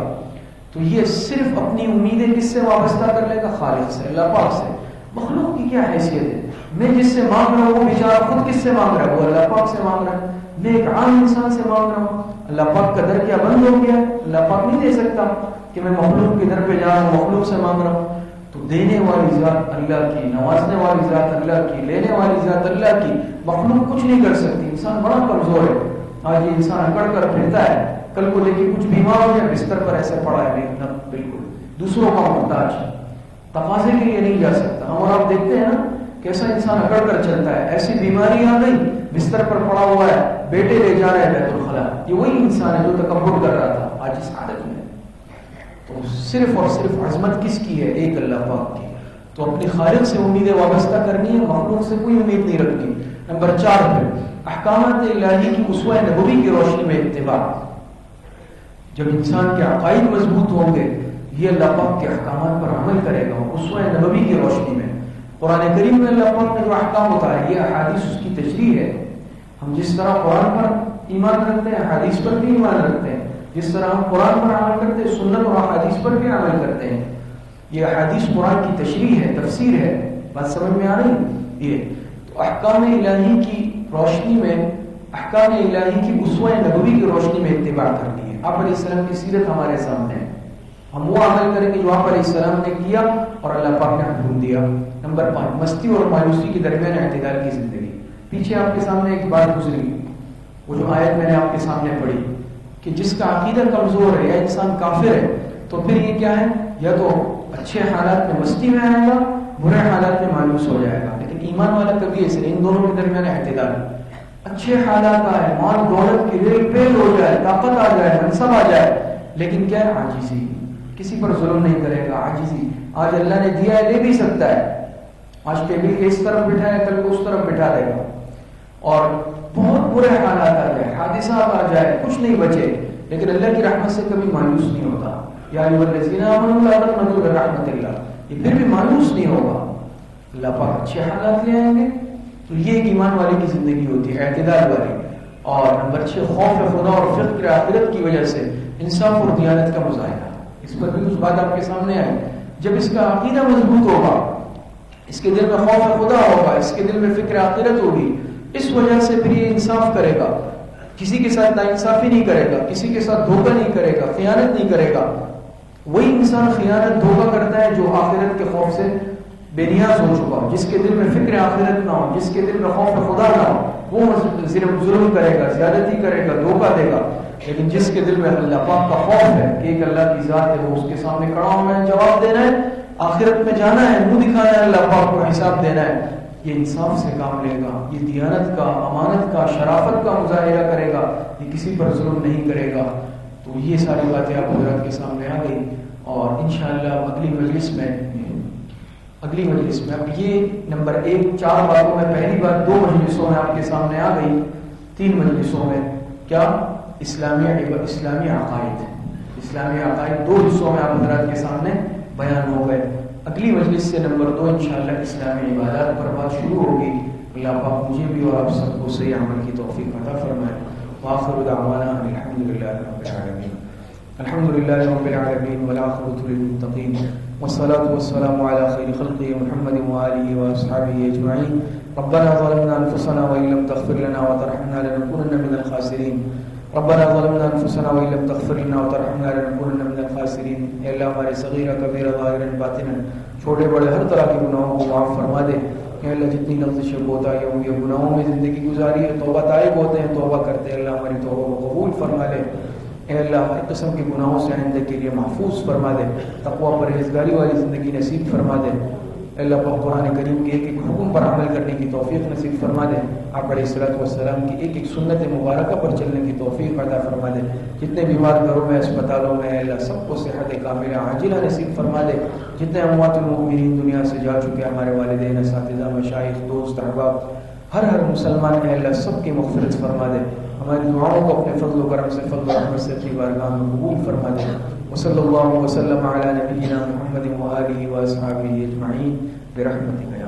تو یہ صرف اپنی امیدیں کس سے وابستہ کر لے گا؟ خالق سے، اللہ پاک سے. مخلوق کی کیا حیثیت ہے؟ میں جس سے مانگ رہا ہوں وہ بیچارہ خود کس سے مانگ رہا ہے؟ وہ اللہ پاک سے مانگ رہا ہے. میں ایک عام انسان سے مانگ رہا ہوں، اللہ پاک کا در کیا بند ہو گیا ہے؟ اللہ پاک نہیں دے سکتا کہ میں مخلوق کے در پہ جا رہا ہوں، مخلوق سے مانگ رہا ہوں. تو دینے والی ذات اللہ کی، نوازنے والی ذات اللہ کی، لینے والی ذات اللہ کی. مخلوق کچھ نہیں کر سکتی. انسان بڑا کمزور ہے. آج یہ انسان اکڑ کر پھرتا ہے، کل کو دیکھیے کچھ بیمار ہو جائے بستر پر ایسے پڑا ہے، بالکل دوسروں کا محتاج، تقاضے کے لیے نہیں جا سکتا. ہم اور آپ دیکھتے ہیں نا کیسا انسان اکڑ کر چلتا ہے. ایسی بیماری آ گئی، بستر پر پڑا ہوا ہے، بیٹے لے جا رہے ہیں بیت الخلا. یہ وہی انسان ہے جو تکبر کر رہا تھا آج اس عادت میں. تو صرف اور صرف عظمت کس کی ہے؟ ایک اللہ پاک کی. تو اپنے خالق سے امیدیں وابستہ کرنی ہے، مخلوق سے کوئی امید نہیں رکھنی. نمبر 4 پہ احکامات الہی کی اسوہ نبوی کی روشنی میں اتباع. جب انسان کے عقائد مضبوط ہوں گے، یہ اللہ پاک کے احکامات پر عمل کرے گا اسوہ نبوی کی روشنی میں. قرآن کریم میں اللہ پاک نے جو احکام اتارے، یہ احادیث اس کی تشریح ہے. ہم جس طرح قرآن پر ایمان رکھتے ہیں، احادیث پر بھی ایمان رکھتے ہیں. جس طرح ہم قرآن پر عمل کرتے ہیں، سنت اور احادیث پر بھی عمل کرتے ہیں. یہ احادیث قرآن کی تشریح ہے، تفسیر ہے. بات سمجھ میں آ رہی ہے؟ یہ تو احکام الہی کی روشنی میں، احکام الہی کی اسوہ نبوی کی روشنی میں اتباع کرنی ہے. آپ علیہ السلام کی سیرت ہمارے سامنے ہے. ہم وہ عمل کریں گے جو آپ علیہ السلام نے کیا اور اللہ پاک نے حکم دیا. نمبر 5 مستی اور مایوسی کے درمیان اعتدال کی زندگی. پیچھے آپ کے سامنے ایک بات گزری، وہ جو آیت میں نے آپ کے سامنے پڑھی کہ جس کا عقیدہ کمزور ہے یا انسان کافر ہے، تو پھر یہ کیا ہے؟ یا تو اچھے حالات میں مستی میں آئے گا، برے حالات میں مایوس ہو جائے گا. لیکن ایمان والا کبھی ایسے، ان دونوں کے درمیان اعتدال. اچھے حالات آئے، مال دولت کی ریل پیل ہو جائے، طاقت آ جائے، منصب آ جائے، لیکن کیا ہے؟ عاجزی. کسی پر ظلم نہیں کرے گا، عاجزی. آج اللہ نے دیا ہے، لے بھی سکتا ہے. آج ٹیبل کے اس طرف بٹھائے، کل کو اس طرف بٹھا دے گا. اور بہت برے حالات آ جائے، حادثات آ جائے، کچھ نہیں بچے، لیکن اللہ کی رحمت سے کبھی مایوس نہیں ہوتا. یا ایھا الذین آمنوا لا تقنطوا من رحمت اللہ، یہ پھر بھی مایوس نہیں ہوگا. اللہ پاک اچھے حالات لے آئیں گے. تو یہ ایک ایمان والے کی زندگی ہوتی ہے، اعتدال والی. اور نمبر 6 خوف خدا اور فکر آخرت کی وجہ سے انصاف اور دیانت کا مظاہرہ. اس پر بھی اس بات آپ کے سامنے آئے. جب اس کا عقیدہ مضبوط ہوگا، اس کے دل میں خوف خدا ہوگا، اس کے دل میں فکر آخرت ہوگی، اس وجہ سے پھر یہ انصاف کرے گا، کسی کے ساتھ ناانصافی نہیں کرے گا، کسی کے ساتھ دھوکہ نہیں کرے گا، خیانت نہیں کرے گا. وہی انسان خیانت دھوکہ کرتا ہے جو آخرت کے خوف سے بے نیاز ہو چکا ہو، جس کے دل میں فکر آخرت نہ ہو، جس کے دل میں خوف خدا نہ ہو. وہ صرف ظلم کرے گا، زیادتی کرے گا، دھوکہ دے گا. لیکن جس کے دل میں اللہ پاک کا خوف ہے کہ ایک اللہ کی ذات ہے، وہ اس کے سامنے کھڑا ہونا ہے، جواب دینا ہے، آخرت میں جانا ہے، منہ دکھانا ہے، اللہ پاک کو حساب دینا ہے، یہ انصاف سے کام لے گا، یہ دیانت کا، امانت کا، شرافت کا مظاہرہ کرے گا، یہ کسی پر ظلم نہیں کرے گا. تو یہ ساری باتیں آپ حضرات کے سامنے آ گئی. اور انشاءاللہ اگلی مجلس میں اب یہ نمبر 1 4 باتوں میں پہلی بار 2 مجلسوں میں آپ کے سامنے آ گئی. 3 مجلسوں میں کیا؟ اسلامی عقائد. 2 حصوں میں آپ حضرات کے سامنے بیان ہو گئے. اگلی مجلس سے نمبر 2 انشاءاللہ اسلامی عبادات پر بات شروع ہوگی. اللہ پاک مجھے بھی اور آپ سب کو صحیح عمل کی توفیق عطا فرمائے. وآخر دعوانا الحمدللہ رب العالمین. الحمدللہ رب العالمین والعاقبۃ للمتقین والصلاة والسلام على خير خلقه محمد وآله وأصحابه أجمعين. ربنا ظلمنا أنفسنا وإن لم تغفر لنا وترحمنا لنكونن من الخاسرين. ربنا ظلمنا أنفسنا وإن لم تغفر لنا وترحمنا لنكونن من الخاسرين. اے اللہ ہمارے صغیرہ کبیرہ ظاہرا باطنا چھوٹے بڑے ہر طرح کے گناہوں کو معاف فرما دے. اے اللہ جتنی لغزشیں کوتاہیاں ہوں گی گناہوں میں زندگی گزاری ہے، توبہ طائب ہوتے ہیں، توبہ کرتے ہیں، اللہ ہماری توبہ کو قبول فرما لے. اے اللہ ہر قسم کے گناہوں سے آئندہ کے لیے محفوظ فرما دے، تقویٰ پرہیزگاری والی زندگی نصیب فرما دے. اے اللہ پاک قرآن کریم کے ایک ایک حکم پر عمل کرنے کی توفیق نصیب فرما دے. آپ علیہ الصلوۃ والسلام کی ایک ایک سنت مبارکہ پر چلنے کی توفیق عطا فرما دے. جتنے بیمار گھروں میں، اسپتالوں میں، اے اللہ سب کو صحت کاملہ عاجلہ نصیب فرما دے. جتنے اموات المؤمنین دنیا سے جا چکے، ہمارے والدین، اساتذہ، مشائخ، دوست، احباب، ہر مسلمان اے اللہ سب کی مغفرت فرما دے. ہماری دعاؤں کو اپنے فضل و کرم سے، فضل و رحمت سے اپنی بارگاہ میں قبول فرما دے. وصلی اللہ وسلم علی نبینا محمد وآلہ وصحبہ اجمعین برحمتک.